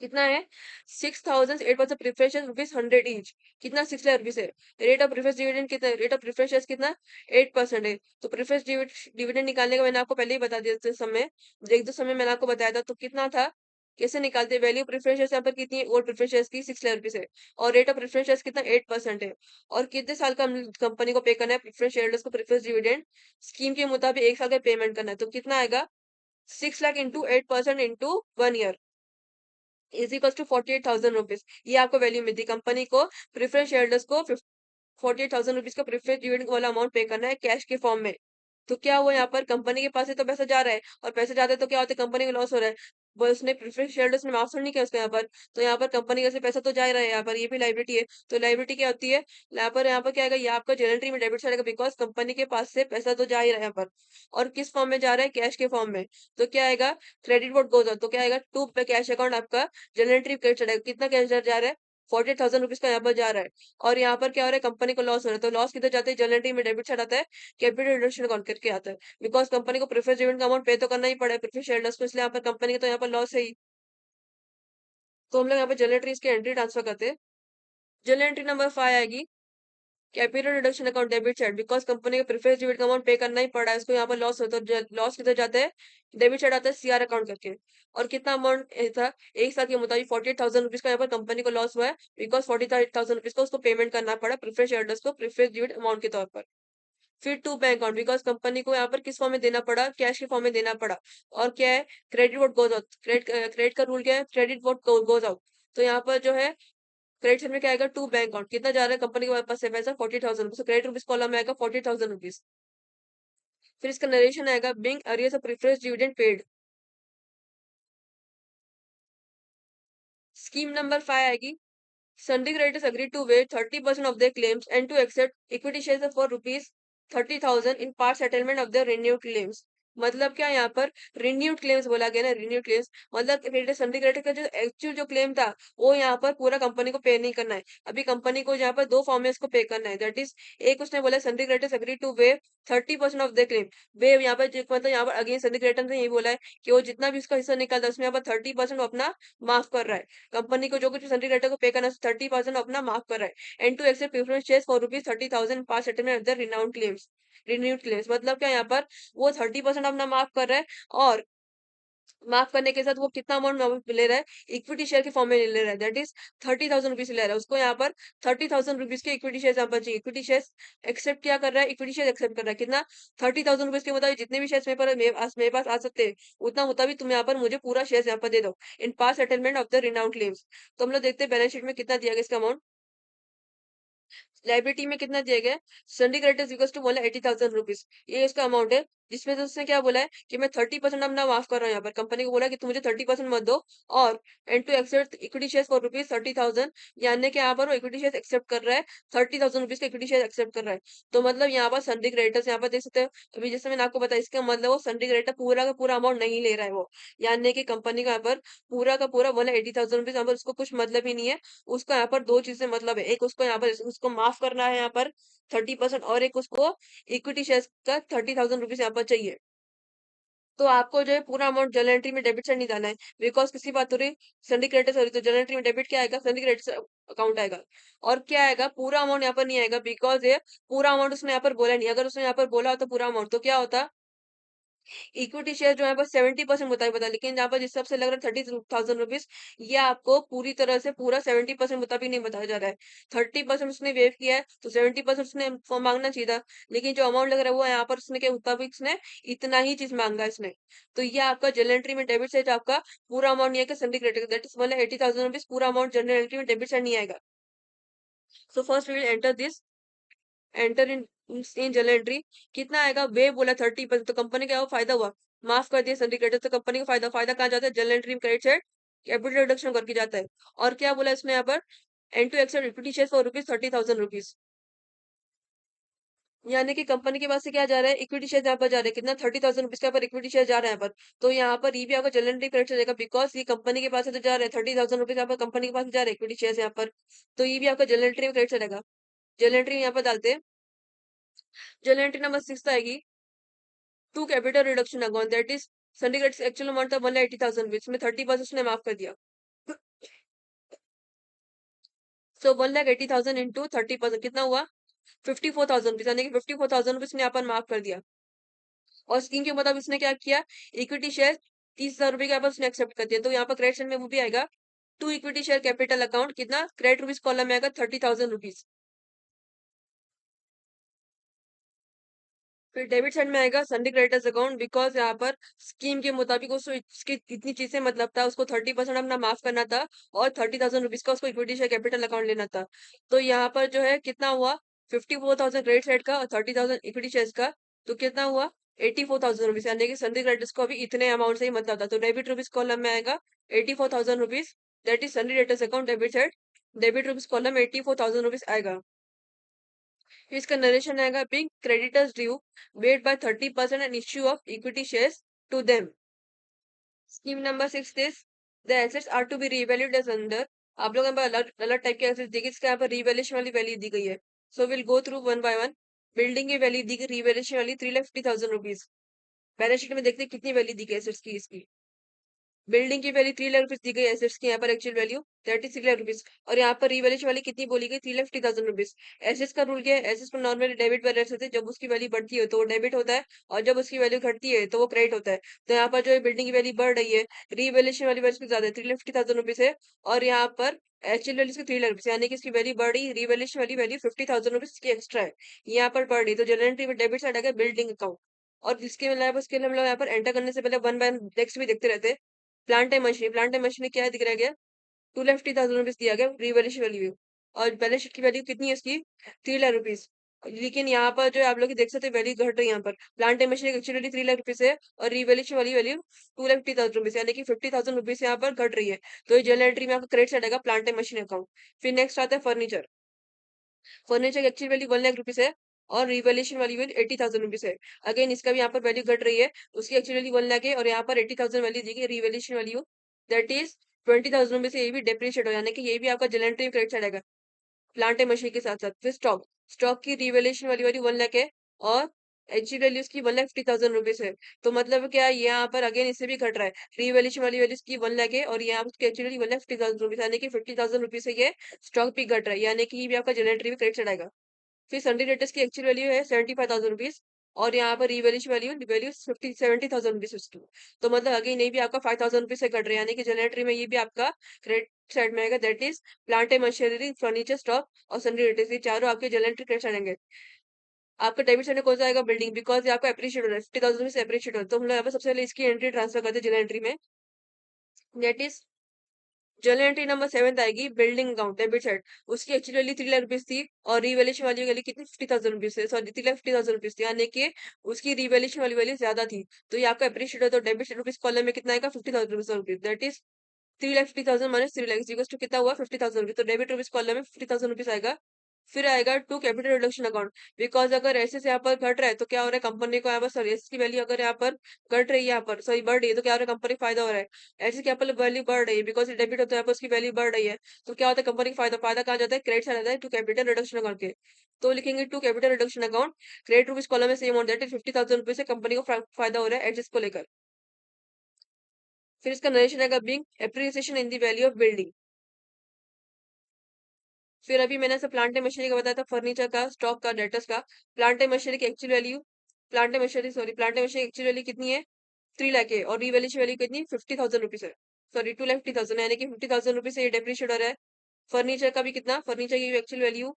कितना है 6,000 8% प्रेफरेंस शेयर रुपीज 100 ईच, कितना 6 लाख रुपीज है, रेट ऑफ प्रेफरेंस डिविडेंड कितना है, रेट ऑफ प्रेफरेंस शेयर्स कितना 8% है, तो प्रेफरेंस डिविडेंड निकालने का मैंने आपको पहले ही बता दिया था समय, एक दो समय मैंने आपको बताया था, तो कितना था, कैसे निकालते, वैल्यू प्रेफरेंस शेयर्स यहाँ पर कितनी है, ओल्ड प्रेफरेंस शेयर्स की 6 लाख रुपीज है, और रेट ऑफ प्रेफरेंस शेयर्स कितना 8% है, और कितने साल का कंपनी को पे करना है प्रेफरेंस शेयर्स को प्रेफरेंस डिविडेंड, स्कीम के मुताबिक 1 साल का पेमेंट करना है, तो कितना आएगा 6 lakh into 8% into 1 year is equal to 48,000 rupees, ये आपको वैल्यू मिलती है, कंपनी को प्रेफरेंस शेयरहोल्डर्स को 48,000 रुपीज का प्रेफरेंस डिविडेंड वाला अमाउंट पे करना है कैश के फॉर्म में। तो क्या हुआ यहाँ पर कंपनी के पास से तो पैसा जा रहा है, और पैसे जाते हैं तो क्या होता है कंपनी को लॉस हो रहा है, वो उसने प्रेफरेंस शेयरहोल्डर्स ने माफ नहीं किया उसका यहाँ पर, तो यहाँ पर कंपनी का से पैसा तो जा ही रहा है, यहाँ पर ये भी लाइबिलिटी है, तो लाइबिलिटी क्या होती है, यहाँ पर क्या आएगा, ये आपका जनरल में डेबिट साइड बिकॉज कंपनी के पास से पैसा तो जा ही रहा है यहाँ पर, और किस फॉर्म में जा रहा है, कैश के फॉर्म में, तो क्या आएगा क्रेडिट वोट गोज तो क्या आएगा टू पे कैश अकाउंट आपका जनरल एंट्री क्रेडिट चढ़ेगा, कितना कैश जा रहा है 48,000 रुपीज का यहाँ पर जा रहा है, और यहाँ पर क्या हो रहा है कंपनी को लॉस हो रहा है, तो लॉस किधर जाते हैं जनरल एंट्री में डेबिट साइड आता है, कैपिटल रिडक्शन अकाउंट करके आता है, बिकॉज कंपनी को प्रेफरेंस डिविडेंड का अमाउंट पे तो करना ही पड़ा है प्रेफरेंस शेयरहोल्डर्स को, इसलिए यहाँ पर कंपनी का तो यहाँ पर लॉस है ही, तो हम लोग यहाँ पर जनरल एंट्री की एंट्री ट्रांसफर करते हैं। जनरल एंट्री नंबर 5 आएगी capital reduction account debit side, because company का प्रीफेस डिविडेंड का अमाउंट पे करना ही पड़ा है इसको, यहाँ पर लॉस होता है, लॉस किधर जाता है, डेबिट साइड आता है सीआर अकाउंट करके। और कितना अमाउंट था, एक साल के मुताबिक 48,000 रुपीज का यहाँ पर कंपनी को लॉस हुआ है, बिकॉज 48,000 रुपीज को उसको पेमेंट करना पड़ा प्रीफेस शेयरहोल्डर्स को प्रीफेस डिविडेंड अमाउंट के तौर पर। फिर to bank account, because company को यहाँ पर किस फॉर्म में देना पड़ा, कैश के फॉर्म में देना पड़ा। और क्या है, credit vote goes out, credit का रूल क्या है, क्रेडिट वोट गोज आउट। तो यहाँ पर जो है क्रेडिट साइड में क्या आएगा, टू बैंक अकाउंट, कितना जा रहा है कंपनी के पास से पैसा, 40,000 रुपीज, क्रेडिट रुपीज कॉलम में आएगा 40,000 रुपीज। फिर इसका नरेशन आएगा, being arrears of preference dividend paid. Scheme number 5 आएगी, Sunday creditors agreed to waive 30% of their claims and to accept equity shares for rupees 30,000 in part settlement of their renewed claims। मतलब क्या, यहाँ पर renewed claims बोला गया ना, renewed claims मतलब creditor Sunday creditor का जो एक्चुअल जो क्लेम था वो यहाँ पर पूरा कंपनी को पे नहीं करना है। अभी कंपनी को यहाँ पर दो फॉर्म में इसको पे करना है, दैट इज एक उसने बोला sundry creditors agree to waive 30% of the claim. Waive यहाँ पर मतलब यहाँ पर अगेन संडे क्रेडिटर ने यही बोला है कि वो जितना भी उसका हिस्सा निकालता है उसमें यहाँ पर 30% अपना माफ कर रहा है, कंपनी को जो कुछ सेंट्रल क्रेडिटर को पे करना है 30% अपना माफ कर रहा है। And to accept preference shares for rupees 30,000 pass settlement of the renounced claims, renewed claims. मतलब क्या, यहाँ पर वो 30% अपना माफ कर रहा है, और माफ करने के साथ वो कितना अमाउंट ले रहा है, इक्विटी शेयर के फॉर्म में ले रहा है, दैट इज 30,000 रुपीज ले रहा है उसको। यहाँ पर 30,000 रुपीज के इक्विटी शेयर यहाँ पर चाहिए, इक्विटी शेयर एक्सेप्ट क्या कर रहा है, इक्विटी शेयर एक्सेप्ट कर रहा है कितना, 30,000 रुपीज के मुताबिक जितने भी शेयर मेरे पास आ सकते हैं उतना मुताबिक तुम यहाँ पर मुझे पूरा शेयर यहाँ पर दे दो in pass settlement of the renounced claims. तो हम लोग देखते हैं बैलेंस शीट में कितना दिया गया इसका अमाउंट। लाइबिलिटी में कितना दिया गया है, संडी क्रेडिटर्स इक्वल्स टू बोला 80,000 रुपीज, ये इसका अमाउंट है। जिसमें से उसने क्या बोला है कि मैं 30% अपना माफ कर रहा हूँ, यहाँ पर कंपनी को बोला कि तुम मुझे 30% मत दो, और and to accept equity share for rupees 30,000, यानी कि यहाँ पर वो इक्विटी शेयर एक्सेप्ट कर रहा है, 30,000 रुपीज का इक्विटी शेयर एक्सेप्ट कर रहा है। तो मतलब यहाँ पर संडी क्रेडिटर्स यहाँ पर देख सकते हो, अभी जैसे मैंने आपको बताया इसका मतलब वो संडी क्रेडिटर पूरा का पूरा अमाउंट नहीं ले रहा है वो, यानी कि कंपनी का यहाँ पर पूरा का पूरा बोला 80,000 रुपीज, यहाँ पर उसको कुछ मतलब ही नहीं है। उसका यहाँ पर दो चीजें मतलब है, एक उसको यहाँ पर उसको माफ करना है यहाँ पर 30%, और एक उसको इक्विटी शेयर का 30,000 रुपीज यहाँ पर चाहिए। तो आपको जो है पूरा अमाउंट जर्नल एंट्री में डेबिट साइड नहीं जाना है, बिकॉज किसी बात हो रही संडी क्रेडिटर्स हो रही, तो जर्नल एंट्री में डेबिट क्या आएगा, संडी क्रेडिटर्स अकाउंट आएगा। और क्या आएगा, पूरा अमाउंट यहाँ पर नहीं आएगा, बिकॉज ये पूरा अमाउंट उसने यहाँ पर बोला नहीं, अगर उसने यहाँ पर बोला होता पूरा अमाउंट तो क्या होता, इक्विटी शेयर जो है बस 70% मुताबिक बता, लेकिन जहाँ पर जिस हिसाब से लग रहा है 30,000 रुपीज, ये आपको पूरी तरह से पूरा 70% मुताबिक नहीं बताया जा रहा है। 30% उसने वेव किया है तो 70% उसने फॉर्म मांगना चाहिए था, लेकिन जो अमाउंट लग रहा है वो यहाँ पर उसने के मुताबिक उसने इतना ही चीज मांगा है इसने। तो ये आपका जनरल एंट्री में डेबिट साइड आपका पूरा अमाउंट नहीं आएगा, संडे क्रेडिट दैट इज मतलब 80,000 रुपीज पूरा अमाउंट जनरल एंट्री में डेबिट साइड नहीं आएगा। So first we will enter this, enter in journal entry, कितना आएगा, वे बोला 30%, तो कंपनी का वो फायदा हुआ, माफ कर दिया सिंडिकेटर, तो कंपनी का फायदा, फायदा कहाँ जाता है, जर्नल एंट्री में क्रेडिट साइड कैपिटल रिडक्शन करके जाता है। और क्या बोला इसने यहाँ पर, and to accept equity share for rupees 30,000 rupees, यानी कि कंपनी के पास से क्या जा रहा है, इक्विटी शेयर यहाँ पर जा रहा है, कितना 30,000 रुपीज का पर इक्विटी शेयर जा रहा है यहाँ पर। तो यहाँ पर ये भी आपका जनरल एंट्री क्रेडिट जाएगा, बिकॉज ये कंपनी के पास से तो जा रहा है 30,000 रुपीज, यहाँ पर कंपनी के पास जा रहा है इक्विटी शेयर यहाँ पर। तो ये भी आपका जनरल एंट्री में क्रेडिट चलेगा। जनरल एंट्री यहाँ पर डालते हैं, जनरल एंट्री नंबर 6 आएगी, to capital reduction account, that is syndicates actual amount था 1,80,000 रुपीज में 30% उसने माफ कर दिया। सो 1,80,000 इंटू 30% कितना हुआ, 54,000 रुपीज, यानी कि 54,000 रुपीज ने यहाँ पर माफ कर दिया। और स्कीम के मुताबिक उसने क्या किया, इक्विटी शेयर 30,000 रुपए के यहाँ पर उसने एक्सेप्ट कर दिया, तो यहाँ पर क्रेडिट साइड में वो भी आएगा, to equity share capital account, कितना क्रेडिट रुपीज कॉलम में आएगा 30,000 रुपीज। फिर डेबिट साइड में आएगा संडे क्रेडिटर्स अकाउंट, बिकॉज यहाँ पर स्कीम के मुताबिक उसको इसकी कितनी चीजें मतलब था, उसको 30% अपना माफ करना था, और 30,000 रुपीज का उसको इक्विटी शेयर कैपिटल अकाउंट लेना था। तो यहाँ पर जो है कितना हुआ, 54,000 क्रेडिट साइड का और 30,000 इक्विटी शेयर का, तो कितना हुआ 84,000 रुपीज, यानी कि संडे क्रेडिटर्स को अभी इतने अमाउंट से ही मतलब था। तो डेबिट रुपीज कॉलम में आएगा 84,000 rupees, that is sundry creditors account debit side, debit rupees column में 84,000 रुपीज आएगा। इसका नरेशन आएगा, being creditors due waived by 30% and issue of equity shares to them. Scheme number 6 this, the assets are to be revalued as under, आप लोगों को अलग अलग type के एसेट्स दी गई, इसका यहाँ पर रीवैल्यूएशन वाली वैल्यू दी गई है। So will go through one by one. Building की वैल्यू दी गई रीवैल्यूएशन वाली 3,50,000 रुपीज, बैलेंस शीट में देखते हैं कितनी वैल्यू दी गई एसेट्स की इसकी। बिल्डिंग की वैल्यू 3 लाख रुपीस दी गई, एसेट्स की यहाँ पर एक्चुअल वैल्यू 36 लाख रुपीस, और यहाँ पर रिवैल्यूएशन वाली कितनी बोली गई, 3,50,000 रुपीस। एसेट्स का रूल क्या है, एसेट्स को नॉर्मली डेबिट बैलेंस होते हैं, जब उसकी वैल्यू बढ़ती है तो वो डेबिट होता है, और जब उसकी वैल्यू घटती है तो वो क्रेडिट होता है। तो यहाँ पर जो है बिल्डिंग की वैल्यू बढ़ रही है, रिवैल्यूएशन वाली वैल्यू ज्यादा है, 3,50,000 रुपीस है, और यहाँ पर एक्चुअल वैल्यू इसकी 3 लाख रुपीस, यानी कि इसकी वैल्यू बढ़ रही, रिवैल्यूएशन वाली वैल्यू 50,000 रुपीस की एक्स्ट्रा है, यहाँ पर बढ़ रही, तो जनरल एंट्री में डेबिट साइड आ गया बिल्डिंग अकाउंट। और जिसके मतलब उसके लिए हम लोग यहाँ पर एंटर करने से पहले वन बाय नेक्स्ट भी देखते रहते हैं। प्लांट टाइम मशीन क्या दिख रहा गया, 2,50,000 रुपीज दिया गया रिवैल्यूएशन वैल्यू, और बैलेंस शीट की वैल्यू कितनी है इसकी, 3 लाख रुपीज। लेकिन यहाँ पर जो है आप लोग देख सकते हैं वैल्यू घट रही है, यहाँ पर plant time machine actually 3 lakh rupees है, और रिवैल्यूएशन वाली वैल्यू 2,50,000 रुपीज, यानी कि 50,000 रुपीज यहाँ पर घट रही है। तो ये जनरल एंट्री में आपका क्रेडिट साइड आएगा प्लांट टाइम मशीन अकाउंट। फिर नेक्स्ट आता है फर्नीचर। फर्नीचर की एक्चुअल वैल्यू 1 लाख रुपीज है, और रिवैल्यूएशन वाली वैल्यू 80,000 रुपीज है। अगेन इसका भी यहाँ पर वैल्यू घट रही है, उसकी एक्चुअल वैल्यू 1 लाख है, और यहाँ पर 80,000 वैल्यू दी गई, revaluation value that is 20,000 rupees से, ये भी डेप्रिशिएट हो, यानी कि ये भी आपका जनरल एंट्री क्रेडिट साइड आएगा प्लांट एंड मशीन के साथ साथ। फिर स्टॉक, स्टॉक की रिवैल्यूएशन वाली वैल्यू 1 लाख है, और एक्चुअल वैल्यू इसकी 1,50,000 रुपीज है। तो मतलब क्या है, यहाँ पर अगेन इससे भी घट रहा है, रिवैल्यूएशन वाली वैल्यू इसकी 1 लाख है, और यहाँ पर उसकी एक्चुअली 1,50,000 रुपीज, यानी कि 50,000 रुपीज से ये स्टॉक भी घट रहा है, यानी कि ये भी आपका जनरल एंट्री में क्रेडिट साइड आएगा। फिर सन्डे डेटर्स की एक्चुअल वैल्यू है 75,000 रुपीज, और यहाँ पर रिवैल्यूएशन वैल्यू वैल्यू 70,000 रुपीज उसकी। तो मतलब अगेन ये भी आपका 5,000 रुपीज से कट रहा है, यानी कि जनरेटरी में ये भी आपका क्रेडिट साइड में आएगा, that is plant and machinery, furniture, stock और सन्डे डेटर्स, ये चारों आपके जनरेटरी क्रेडिट साइड आएंगे। आपका डेबिट साइड में कौन सा आएगा, बिल्डिंग, बिकॉज ये आपका एप्रिशिएट हो रहा है, 50,000 रुपीज एप्रिशिएट हो रहा है, तो हम लोग यहाँ पर सबसे पहले इसकी एंट्री ट्रांसफर करते हैं जनरल एंट्री में, that is general entry number 7 आएगी बिल्डिंग अकाउंट डेबिट साइड। उसकी एक्चुअली वैल्यू 3 लाख रुपीज थी, और रिवैल्यूएशन वाली वैल्यू कितनी, 50,000 रुपीज है, सॉरी 3,50,000 रुपीज थी, यानी कि उसकी रिवैल्यूएशन वाली वैल्यू ज्यादा थी। तो ये आपका अप्रिशिएट है, तो डेबिट रुपीज कॉलम में कितना आएगा, 50,000 rupees, that is 3,50,000 minus 3 lakh equals to कितना हुआ, 50,000 रुपीज। तो डेबिट रुपीज कॉलम में 50,000 रुपीज आएगा। फिर आएगा to capital reduction account, because अगर ऐसे से यहाँ पर घट रहा है तो क्या हो रहा है, कंपनी को यहाँ पर, सॉरी एस की वैल्यू अगर यहाँ पर घट रही है, यहाँ पर सॉरी बढ़ रही है, तो क्या हो रहा है, कंपनी को फायदा हो रहा है। ऐसे क्या पर वैल्यू बढ़ रही है, बिकॉज डेबिट होता है यहाँ पर उसकी वैल्यू बढ़ रही है, तो क्या होता है, कंपनी का फायदा, फायदा कहाँ जाता है, क्रेडिट साइड आता है टू कैपिटल रिडक्शन अकाउंट के। तो लिखेंगे to capital reduction account, credit rupees column में same amount, that is 50,000 rupees से कंपनी को फायदा हो रहा है एडजस्ट को लेकर। फिर इसका नरेशन आएगा being appreciation in the value of building. फिर अभी मैंने ऐसा प्लांट एंड मशीनरी का बताया था, फर्नीचर का, स्टॉक का, डेटर्स का। प्लांट एंड मशीनरी की actual value, plant and machinery actual value कितनी है, 3 लाख है, और रिवैल्यूएशन वैल्यू कितनी, 50,000 रुपीज है, सॉरी 2,50,000, यानी कि 50,000 रुपीज से ये डेप्रिशिएट हो रहा है। फर्नीचर का भी कितना, फर्नीचर की एक्चुअल वैल्यू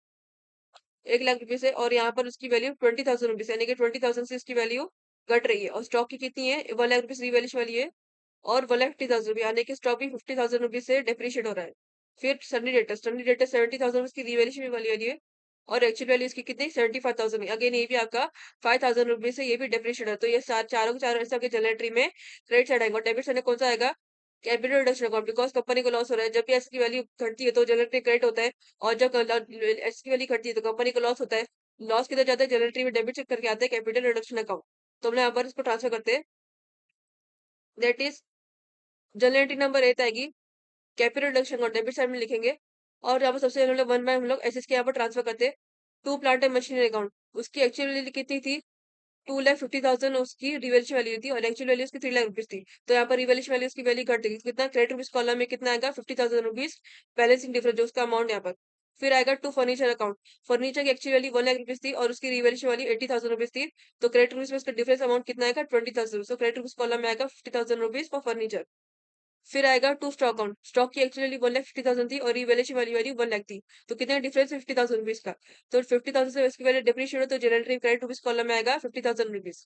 1 लाख रुपीज है, और यहाँ पर उसकी वैल्यू 20,000 रुपीज, यानी कि 20,000 से इसकी वैल्यू घट रही है। और स्टॉक की कितनी है, 1 लाख रुपीज रिवैल्यूएशन वाली है, और 1,50,000 रुपये, यानी कि स्टॉक भी 50,000 रुपीज से डेप्रिशिएट हो रहा है। फिर सन्नी डेटा 70,000 उसकी रिवैल्यूएशन वाली है, और एक्चुअल वैल्यू इसकी कितनी, 75,000। अगेन ये भी आपका 5,000 रुपीज से ये भी डेप्रिशिएट है। तो ये चारों के चारों ऐसे आपके जनरल में क्रेडिट साइड आएगा, और डेबिट साइड में कौन सा आएगा, capital reduction account, because company को लॉस हो रहा है, जब भी एस की वैल्यू घटती है तो जनरल क्रेडिट होता है, और जब एस की वैल्यू घटती है तो कंपनी को लॉस होता है। लॉस किधर जाता है, जनरल में डेबिट चेक करके आता है कैपिटल रिडक्शन अकाउंट। तो हम लोग यहाँ पर इसको ट्रांसफर करते हैं, that is general entry number 8 आएगी capital reduction account, debit side में लिखेंगे। और यहाँ पर सबसे पहले वन बाय हम लोग एसेट्स के यहाँ पर ट्रांसफर करते हैं, to plant and machinery account. उसकी एक्चुअल वैल्यू कितनी थी, 2,50,000 उसकी रिवैल्यूएशन वैल्यू थी, और एक्चुअल वैल्यू उसकी 3 लाख रुपीज थी। तो यहाँ पर रिवैल्यूएशन वैल्यू उसकी वैल्यू घट गई, कितना, क्रेडिट रुपीज कॉलम में कितना आएगा, 50,000 रुपीज, बैलेंसिंग डिफरेंस जो उसका अमाउंट यहाँ पर। फिर आएगा टू फर्नीचर अकाउंट, फर्नीचर की एक्चुअल वैल्यू 1 लाख रुपीज थी, और उसकी रिवैल्यूएशन वैल्यू 80,000 रुपीज थी। तो क्रेडिट रुपीज में उसका डिफरेंस अमाउंट कितना आएगा, 20,000। तो क्रेडिट रुपीज कॉलम में आएगा 50,000 रुपीज फॉर फर्नीचर। फिर आएगा टू स्टॉक अकाउंट, स्टॉक की एक्चुअली 1,50,000 थी, और रिवैल्यूएशन वाली वैल्यू 1 लाख थी। तो कितना डिफरेंस है, 50,000 रुपीज का। तो 50,000 से इसकी वैल्यू डिप्रिशिएट हो, तो जनरल क्रेडिट रुपीज कॉलम में आएगा 50,000 रुपीज।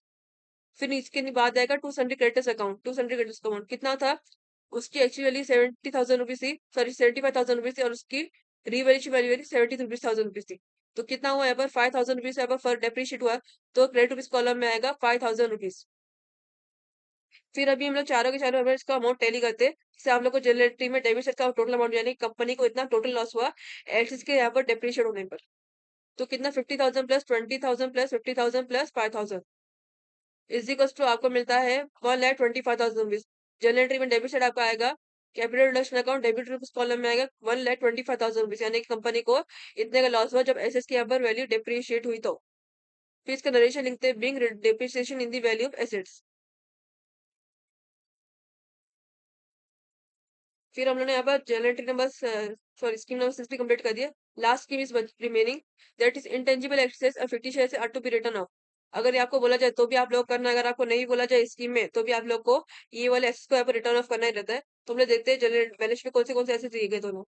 फिर इसके बाद आएगा to sundry creditors account, to sundry creditors account कितना था, उसकी एक्चुअली वैल्यू 70,000 रुपीज थी, सॉरी 75,000 रुपीज थी, और उसकी रिवैल्यूएशन वैल्यू वैल्यू 70,000 रुपीज थी। तो कितना हुआ यहाँ पर, 5,000 रुपीज यहाँ पर फर डेप्रिशिएट हुआ, तो क्रेडिट रुपीज कॉलम में आएगा 5,000 रुपीज। फिर अभी हम लोग चारों के चारों अगर इसका अमाउंट टैली करते हैं, जैसे आप लोग को जनरल एंट्री में डेबिट साइड का टोटल अमाउंट, यानी कंपनी को इतना टोटल लॉस हुआ एक्सिस के यहाँ पर डेप्रिशिएट होने पर। तो कितना, 50,000 plus 20,000 plus 50,000 plus 5,000 is equal to आपको मिलता है 1,25,000 रुपीज। जनरल एंट्री में डेबिट साइड आपका आएगा capital reduction account, debit rupees column में आएगा 1,25,000 रुपीज, यानी कि कंपनी को इतने का लॉस हुआ जब एसेट्स के यहाँ पर वैल्यू डिप्रिशिएट हुई। तो फिर इसका नरेशन लिखते हैं being depreciation in the value of assets. फिर हम लोगों ने यहाँ पर general entry number sorry scheme number 6 भी कंप्लीट कर दिया। Last scheme is remaining, that is intangible assets और fictitious assets are to be written off. अगर ये आपको बोला जाए तो भी आप लोग करना, अगर आपको नहीं बोला जाए स्कीम में तो भी आप लोग को ये वाले एसेट्स को यहाँ पर रिटर्न ऑफ करना ही रहता है। तो हम लोग देखते हैं जनरल बैलेंस में कौन से एसेट्स दिए गए दोनों।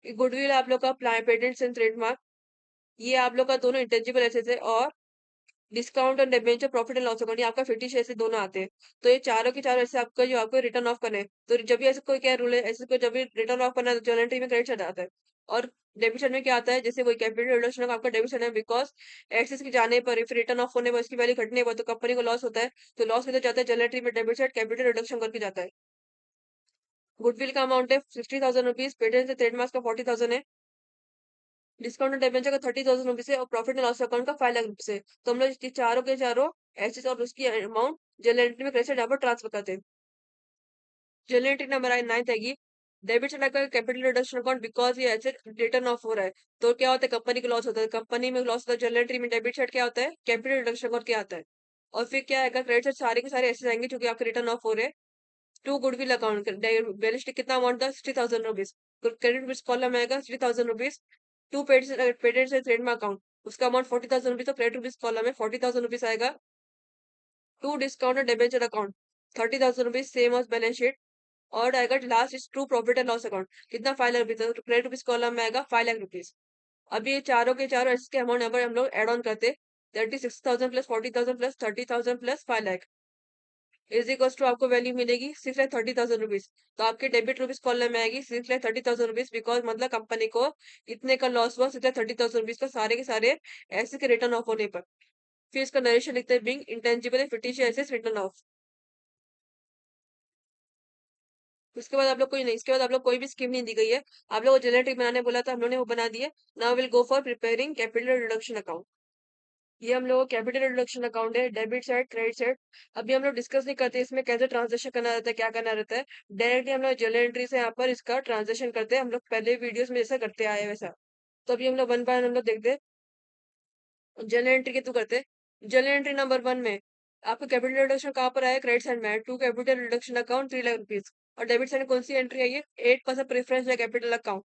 गुडविल आप लोग का, प्लान पेटेंट्स एंड ट्रेडमार्क, ये आप लोग का दोनों इंटेंजिबल एसेट्स है। और डिस्काउंट और debenture, profit and loss account, ये आपका फिफ्टी ऐसे दोनों आते हैं। तो ये चारों के चारों ऐसे आपका जो आपको रिटर्न ऑफ करना है, तो जब भी ऐसे कोई क्या रूल है, ऐसे कोई जब भी रिटर्न ऑफ करना है तो जर्नल एंट्री में क्रेडिट साइड आता है। और डेबिट साइड में क्या आता है, जैसे वही कैपिटल रिडक्शन का आपका डेबिट साइड है, बिकॉज एक्सेस के जाने पर फिर रिटर्न ऑफ होने पर इसकी वैल्यू घटने पर तो कंपनी को लॉस होता है। तो लॉस किधर जाता है, जर्नल एंट्री में डेबिट साइड कैपिटल रिडक्शन करके जाता है। गुडविल का अमाउंट है 60,000 रुपीज, पेटेंट से ट्रेडमार्क का 40,000 है, डिस्काउंट और डिबेंचर का 30,000 रुपीज है, और प्रॉफिट एंड लॉस अकाउंट का 5 लाख रुपीज है। तो हम लोग इसके चारों के चारों एसेट्स और उसकी अमाउंट जर्नल एंट्री में क्रेडिट यहाँ पर ट्रांसफर करते हैं। जर्नल एंट्री नंबर 9 आएगी, डेबिट साइड का कैपिटल रिडक्शन अकाउंट, बिकॉज ये एसेट रिटर्न ऑफ हो रहा है। तो क्या होता है, कंपनी को लॉस होता है, कंपनी में लॉस होता है। जर्नल एंट्री में डेबिट साइड क्या होता है, कैपिटल रिडक्शन अकाउंट क्या आता है। और फिर क्या आएगा, क्रेडिट साइड सारे के सारे एसेट्स आएंगे जो कि आपके रिटर्न ऑफ हो रहे हैं। To goodwill account, balance sheet कितना अमाउंट था, 60,000 रुपीज। क्रेडिट कॉलम आएगा 60,000 रुपीज। टू पेटेंट से ट्रेडमार्क अकाउंट, उसका अमाउंट 40,000 रुपीज, तो क्रेडिट रुपीज कॉलम में 40,000 रुपीज आएगा। To discount debenture account, 30,000 rupees, same as balance sheet. और आएगा last is true profit and loss account, कितना 5 लाख रुपीज, तो क्रेडिट रुपीज कॉलम में आएगा 5 लाख रुपीज। अभी ये चारों के चारों इसके अमाउंट यहाँ पर हम लोग एड ऑन करते, 36,000 plus 40,000 plus 30,000 plus 5 lakh is equal to आपको वैल्यू मिलेगी 6,30,000 रुपीज। तो आपके डेबिट रुपीज कॉलम में आएगी 6,30,000 रुपीज, बिकॉज मतलब कंपनी को इतने का लॉस हुआ 6,30,000 रुपीज का, सारे के सारे ऐसे के रिटर्न ऑफ होने पर। फिर इसका नरेशन लिखते हैं, being intangible fictitious assets written off. उसके बाद आप लोग कोई नहीं, इसके बाद आप लोग कोई भी स्कीम नहीं दी गई है। आप लोग को जनरेटिव बनाने बोला था, हम लोग ने वो बना दिया। Now will go for preparing capital reduction account. ये हम लोग कैपिटल रिडक्शन अकाउंट है, डेबिट साइड क्रेडिट साइड। अभी हम लोग डिस्कस नहीं करते इसमें कैसे ट्रांजेक्शन करना रहता है, क्या करना रहता है। डायरेक्टली हम लोग जनरल एंट्री से यहाँ पर इसका ट्रांजेक्शन करते हैं, हम लोग पहले वीडियोस में जैसा करते आए हैं वैसा। तो अभी हम लोग वन बाय वन हम लोग देखते हैं। जनरल एंट्री के थ्रू करते हैं। जनरल एंट्री नंबर 1 में आपका कैपिटल रिडक्शन कहाँ पर आया, क्रेडिट साइड में है, to capital reduction account 3 lakh rupees. और डेबिट साइड में कौन सी एंट्री आई है, 8% प्रेफरेंस है कैपिटल अकाउंट।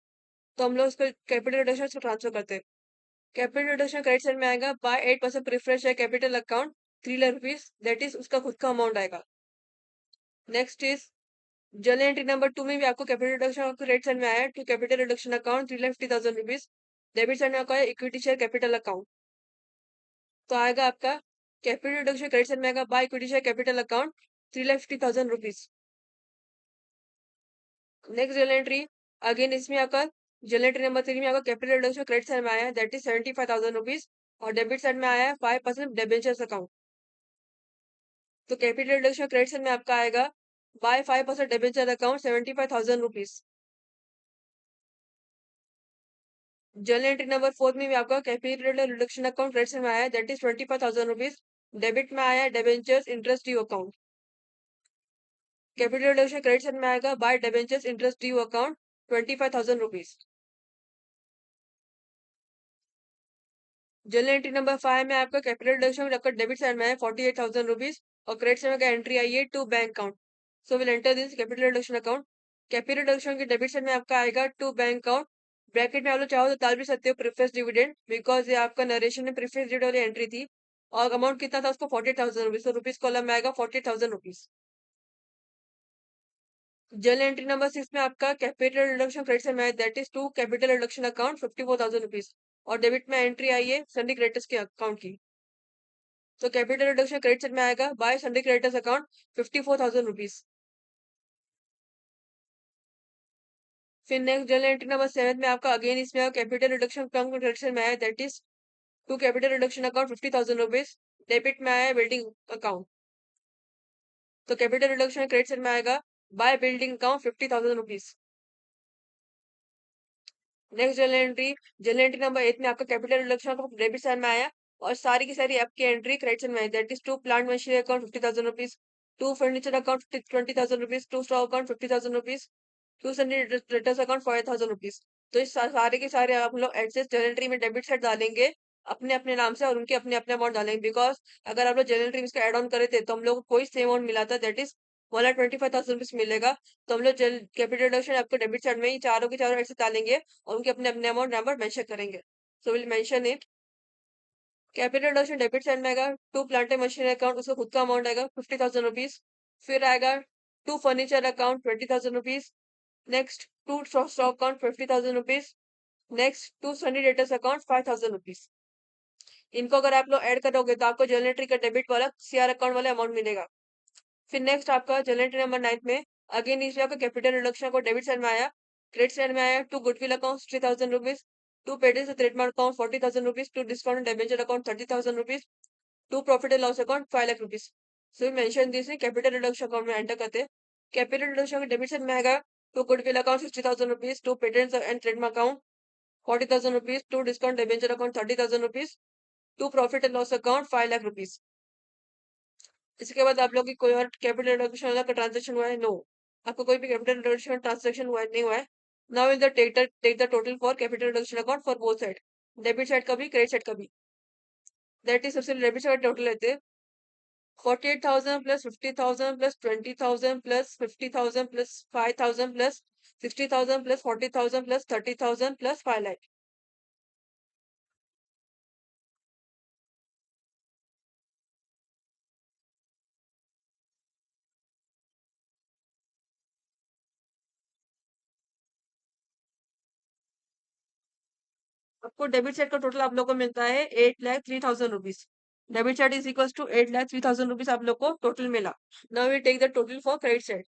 तो हम लोग उसको कैपिटल रिडक्शन से ट्रांसफर करते हैं। कैपिटल रिडक्शन क्रेडिट साइड में आएगा, बाय 8% प्रेफरेंस है capital account 3 lakh rupees, that is उसका खुद का अमाउंट आएगा। Next is general entry number 2 में भी आपको कैपिटल रिडक्शन क्रेडिट साइड में आया, to capital reduction account 3,50,000 rupees. Debit side में आपका इक्विटी शेयर कैपिटल अकाउंट। तो आएगा आपका कैपिटल रिडक्शन क्रेडिट साइड में आएगा, by equity share capital account 3,50,000 rupees. Next general entry, again इसमें आपका जनरल एंट्री नंबर 3 में आपका कैपिटल रिडक्शन क्रेडिट साइड में आया है, दैट इज 75,000 रुपीज। और डेबिट साइड में आया है 5% डिबेंचर्स अकाउंट। तो कैपिटल रिडक्शन क्रेडिट साइड में आपका आएगा, by 5% debenture account 75,000 rupees. General entry number 4 में भी आपका capital reduction account credit side में आया है, दैट इज 25,000 रुपीज। डेबिट में आया है debentures interest due account. Capital reduction credit side में आएगा, by debentures interest due account 25,000 rupees. General entry number 5 में आपका कैपिटल रिडक्शन रखकर डेबिट साइड में है 48,000 रुपीज, और क्रेडिट साइड में का एंट्री आई है to bank account. So will enter this capital reduction account. Capital reduction के डेबिट साइड में आपका आएगा टू बैंक अकाउंट। ब्रैकेट में आप लोग चाहो तो डाल भी सकते हो प्रीफेस डिविडेंड, बिकॉज ये आपका नरेशन में प्रीफेस डिविडेंड वाली एंट्री थी। और अमाउंट कितना था उसको, 48,000 रुपीज, तो रुपीज कॉलम में आएगा 48,000 रुपीज। जनरल एंट्री नंबर 6 में आपका कैपिटल रिडक्शन क्रेडिट साइड में है, that is to capital reduction account 54,000 rupees. और डेबिट में एंट्री आई है सन्डी क्रेडिटर्स के अकाउंट की। तो कैपिटल रिडक्शन क्रेडिट साइड में आएगा, by sundry creditors account 54,000 rupees. फिर नेक्स्ट जनरल एंट्री नंबर 7 में आपका अगेन इसमें कैपिटल रिडक्शन कम क्रेडिट साइड में आया, that is to capital reduction account 50,000 rupees. Debit में आया बिल्डिंग अकाउंट। तो कैपिटल रिडक्शन क्रेडिट साइड में आएगा, by building account 50,000 rupees. Next general entry number 8 में आपका capital reduction account debit side में आया, और सारी की सारी आपकी एंट्री क्रेडिट साइड में आई, that is to plant machinery account 50,000 rupees, to furniture account 20,000 rupees, to stock account 50,000 rupees, to sundry return account 5,000 rupees. तो इस सारे के सारे आप लोग एडजस्ट जनरल एंट्री में डेबिट साइड डालेंगे अपने अपने नाम से, और उनके अपने अपने अमाउंट डालेंगे, बिकॉज अगर आप लोग जनरल एंट्री में इसका एड ऑन करे थे तो हम लोग को कोई सेम अमाउंट मिला था, दैट इज 1 लाख 25,000 रुपीज मिलेगा। तो हम लोग कैपिटल रिडक्शन आपको डेबिट साइड में ही चारों के चारों ऐसे डालेंगे और उनके अपने अपने अमाउंट नंबर मेंशन करेंगे। So will mention it. Capital reduction debit side में आएगा to plant and machinery account, उसका खुद का अमाउंट आएगा 50,000 रुपीज। फिर आएगा to furniture account 20,000 rupees. Next to stock account 50,000 rupees. Next to sundry debtors account 5,000 rupees. इनको अगर आप लोग ऐड करोगे तो आपको जनरेटरी का डेबिट वाला सीआर अकाउंट वाला अमाउंट मिलेगा। फिर नेक्स्ट आपका जनरेटरी नंबर 9 में अगेन नीचे आपका कैपिटल रिडक्शन को डेबिट साइड में आया, क्रेडिट साइड में आया to goodwill account 3,000 rupees, to patent trademark account 40,000 rupees, to discount debenture account 30,000 rupees, to profit and loss account 5 lakh rupees. So mention this in capital reduction account में enter करते हैं। Capital reduction का debit side में आएगा to goodwill account 60,000 rupees, to patent and trademark account 40,000 rupees, to discount debenture account 30,000 rupees, to profit and loss account 5 lakh rupees. इसके बाद आप लोग की कोई और कैपिटल रिडक्शन का ट्रांजेक्शन हुआ है? नो, आपको कोई भी कैपिटल रिडक्शन ट्रांजेक्शन हुआ है नहीं हुआ है। Now in the take the total for capital reduction account for both side, debit side का भी क्रेडिट साइड का भी। दैट इज सबसे डेबिट साइड टोटल लेते हैं 48,000 plus 50,000 plus 20,000 plus 50,000 plus 5,000 plus 60,000 plus 40,000 plus 30,000 plus 5 lakh. आपको डेबिट साइड का total आप लोग को मिलता है 8,03,000 rupees. Debit side is equal to 8,03,000 rupees आप लोग को टोटल मिला। Now we take the total for credit side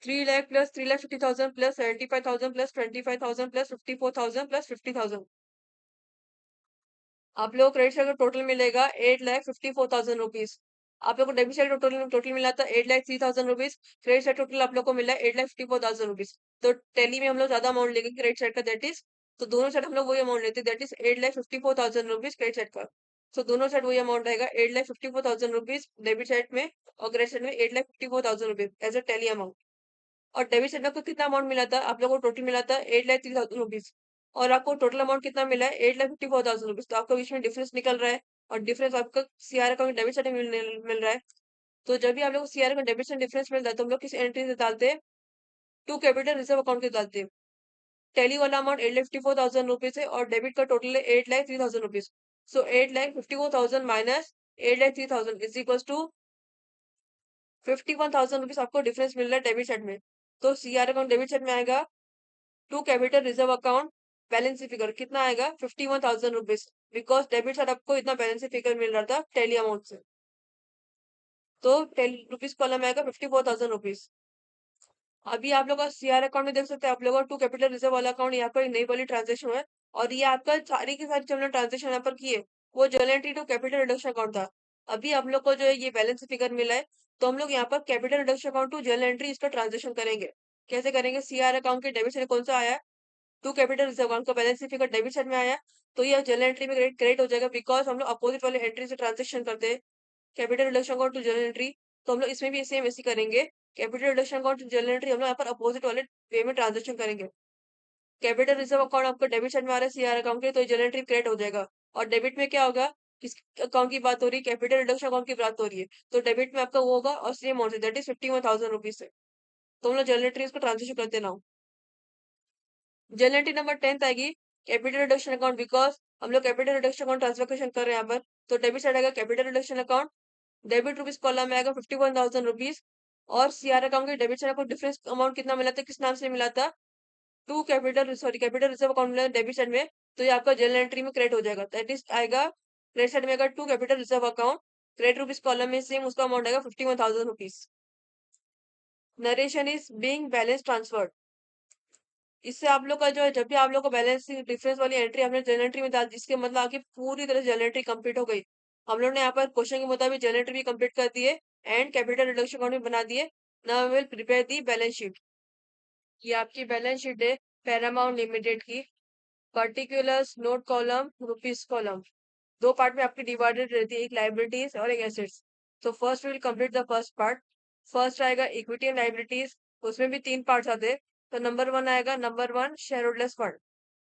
3 lakh plus 3,50,000 plus 75,000 plus 25,000 plus 54,000 plus 50,000। आप लोग को क्रेडिट साइड का टोटल मिलेगा 8,54,000 रुपीज। आप लोग को डेबिट साइड टोटल टोटल मिला था 8,03,000 रुपीज। क्रेडिट साइड टोटल आप लोग को मिला 8,54,000 रुपीज। तो टेली में हम लोग ज्यादा अमाउंट लेंगे क्रेडिट साइड का, दैट इज, तो दोनों साइड हम लोग वही अमाउंट लेते हैं, that is 8,54,000 rupees credit side का। तो दोनों साइड वही अमाउंट रहेगा 8,54,000 रुपीज डेबिट साइड में, और क्रेडिट साइड में 8,54,000 rupees as a tally amount. और डेबिट साइड में आपको कितना अमाउंट मिला था? आप लोगों को टोटल मिला था 8,03,000 रुपीज, और आपको टोटल अमाउंट कितना मिला है? 8,54,000 रुपीज। तो आपका बीच में डिफरेंस निकल रहा है, और डिफरेंस आपका सीआर अकाउंट डेबिट साइड में मिल रहा है। तो जब भी आप लोग को CR account debit side difference मिलता है तो हम लोग किस एंट्री से डालते हैं? टू कैपिटल रिजर्व अकाउंट के डालते हैं। टेली वाला अमाउंट 8,54,000 रुपीज है और डेबिट का टोटल है 8,03,000 rupees. So 8,54,000 minus 8,03,000 is equal to 51,000 rupees आपको डिफरेंस मिल रहा है डेबिट साइड में। तो सीआर अकाउंट डेबिट साइड में आएगा to capital reserve account balance figure कितना आएगा? 51,000 रुपीज, बिकॉज डेबिट साइड आपको इतना बैलेंस फिगर मिल रहा था टेली अमाउंट से। तो टेली रुपीज कॉलम आएगा 54,000 रुपीज। अभी आप लोग का सीआर अकाउंट में देख सकते हैं, आप लोगों का टू कैपिटल रिजर्व वाला अकाउंट यहाँ पर नई वाली ट्रांजेक्शन हुआ है, और ये आपका सारी की सारी जो हमने ट्रांजेक्शन यहाँ पर की है वो journal entry to capital reduction account था। अभी आप लोग को जो है ये बैलेंस फिगर मिला है, तो हम लोग यहाँ पर capital reduction account to journal entry इसका ट्रांजेक्शन करेंगे। कैसे करेंगे? सीआर अकाउंट के डेबिट साइड कौन सा आया? टू कैपिटल रिजर्व अकाउंट का बैलेंस फिगर डेबिट साइड में आया, तो ये जनरल एंट्री में क्रेडिट हो जाएगा, बिकॉज हम लोग अपोजिट वाले एंट्री से ट्रांजेक्शन करते हैं capital reduction account to general entry. तो हम लोग इसमें भी सेम ऐसे करेंगे, capital reduction account to general entry हम लोग यहाँ पर अपोजिट वाले वे में ट्रांजेक्शन करेंगे। कैपिटल रिजर्व अकाउंट आपका डेबिट साइड में आ रहा है सीआर अकाउंट के, तो जनरल एंट्री क्रेडिट हो जाएगा। और डेबिट में क्या होगा? किस अकाउंट की बात हो रही है? कैपिटल रिडक्शन अकाउंट की बात हो रही है, तो डेबिट में आपका वो होगा और same amount that is 51,000 rupees से। तो हम लोग जनरल एंट्री इसको ट्रांजेक्शन करते ना। जनरल एंट्री नंबर 10 आएगी कैपिटल रिडक्शन अकाउंट, बिकॉज हम लोग कैपिटल रिडक्शन अकाउंट ट्रांसफर कर रहे हैं यहाँ पर। तो डेबिट साइड आएगा capital reduction account, debit rupees column में आएगा 51,000 रुपीज, और सीआर अकाउंट के डेबिट साइड को डिफरेंस अमाउंट कितना मिला था? किस नाम से मिला था? To capital sorry capital reserve account मिला डेबिट साइड में, तो ये आपका जनरल एंट्री में क्रेडिट हो जाएगा, दैट इज आएगा क्रेडिट साइड में आएगा to capital reserve account, credit rupees column में सेम उसका अमाउंट आएगा 51,000 rupees. Narration is being balance transferred. इससे आप लोग का जो है, जब भी आप लोग को बैलेंस डिफरेंस वाली एंट्री हमने जनरल एंट्री में डाल दी, इसके मतलब आपकी पूरी तरह से जनरल एंट्री कंप्लीट हो गई। हम लोग ने यहाँ पर क्वेश्चन के मुताबिक जनरल एंट्री भी कंप्लीट कर दिए एंड कैपिटल रिडक्शन अकाउंट भी बना दिए। Now will prepare the balance sheet. ये आपकी बैलेंस शीट है पैरामाउंट लिमिटेड की। Particulars, note column, rupees column, दो पार्ट में आपकी डिवाइडेड रहती है, एक लाइबिलिटीज और एक एसेट्स। तो first will complete the first part. First आएगा इक्विटी एंड लाइबिलिटीज, उसमें भी तीन पार्ट्स आते हैं। तो नंबर वन आएगा, number one share holders fund,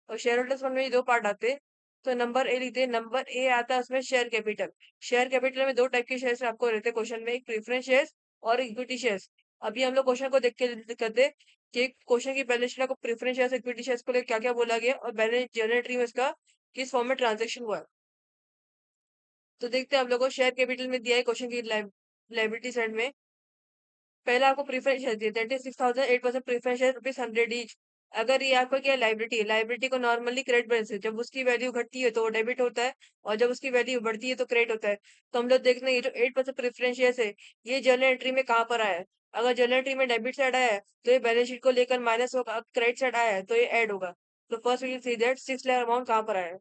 और शेयर होल्डर्स फंड में भी दो पार्ट आते हैं। तो नंबर ए लिखते हैं। नंबर ए आता है उसमें शेयर कैपिटल। शेयर कैपिटल में दो टाइप के शेयर्स आपको रहते हैं क्वेश्चन में, एक प्रेफरेंस शेयर्स और इक्विटी शेयर्स। अभी हम लोग क्वेश्चन को देख के करते कि क्वेश्चन की बैलेंस शीट को प्रेफरेंस शेयर्स इक्विटी शेयर्स को लेकर क्या क्या बोला गया और बैलेंस जर्नल एंट्री में इसका किस फॉर्म में ट्रांजेक्शन हुआ है। तो देखते हैं आप लोगों को शेयर कैपिटल में दिया है क्वेश्चन की लाइबिलिटी साइड में। पहला आपको प्रीफरेंस शेयर दिए that is 6000 8% preference share ₹100 each. अगर ये आपका क्या लाइबिलिटी है, लाइबिलिटी को नॉर्मली क्रेडिट बैलेंस है, जब उसकी वैल्यू घटती है तो वो डेबिट होता है और जब उसकी वैल्यू बढ़ती है तो क्रेडिट होता है। तो हम लोग देखते हैं ये जो 8% प्रीफरेंस शेयर है ये जर्नल एंट्री में कहाँ पर आया है। अगर जर्नल एंट्री में डेबिट साइड आया है तो ये बैलेंस शीट को लेकर माइनस होगा, क्रेडिट साइड आया है तो ये ऐड होगा। तो first we will see that 6 lakh amount कहाँ पर आया है।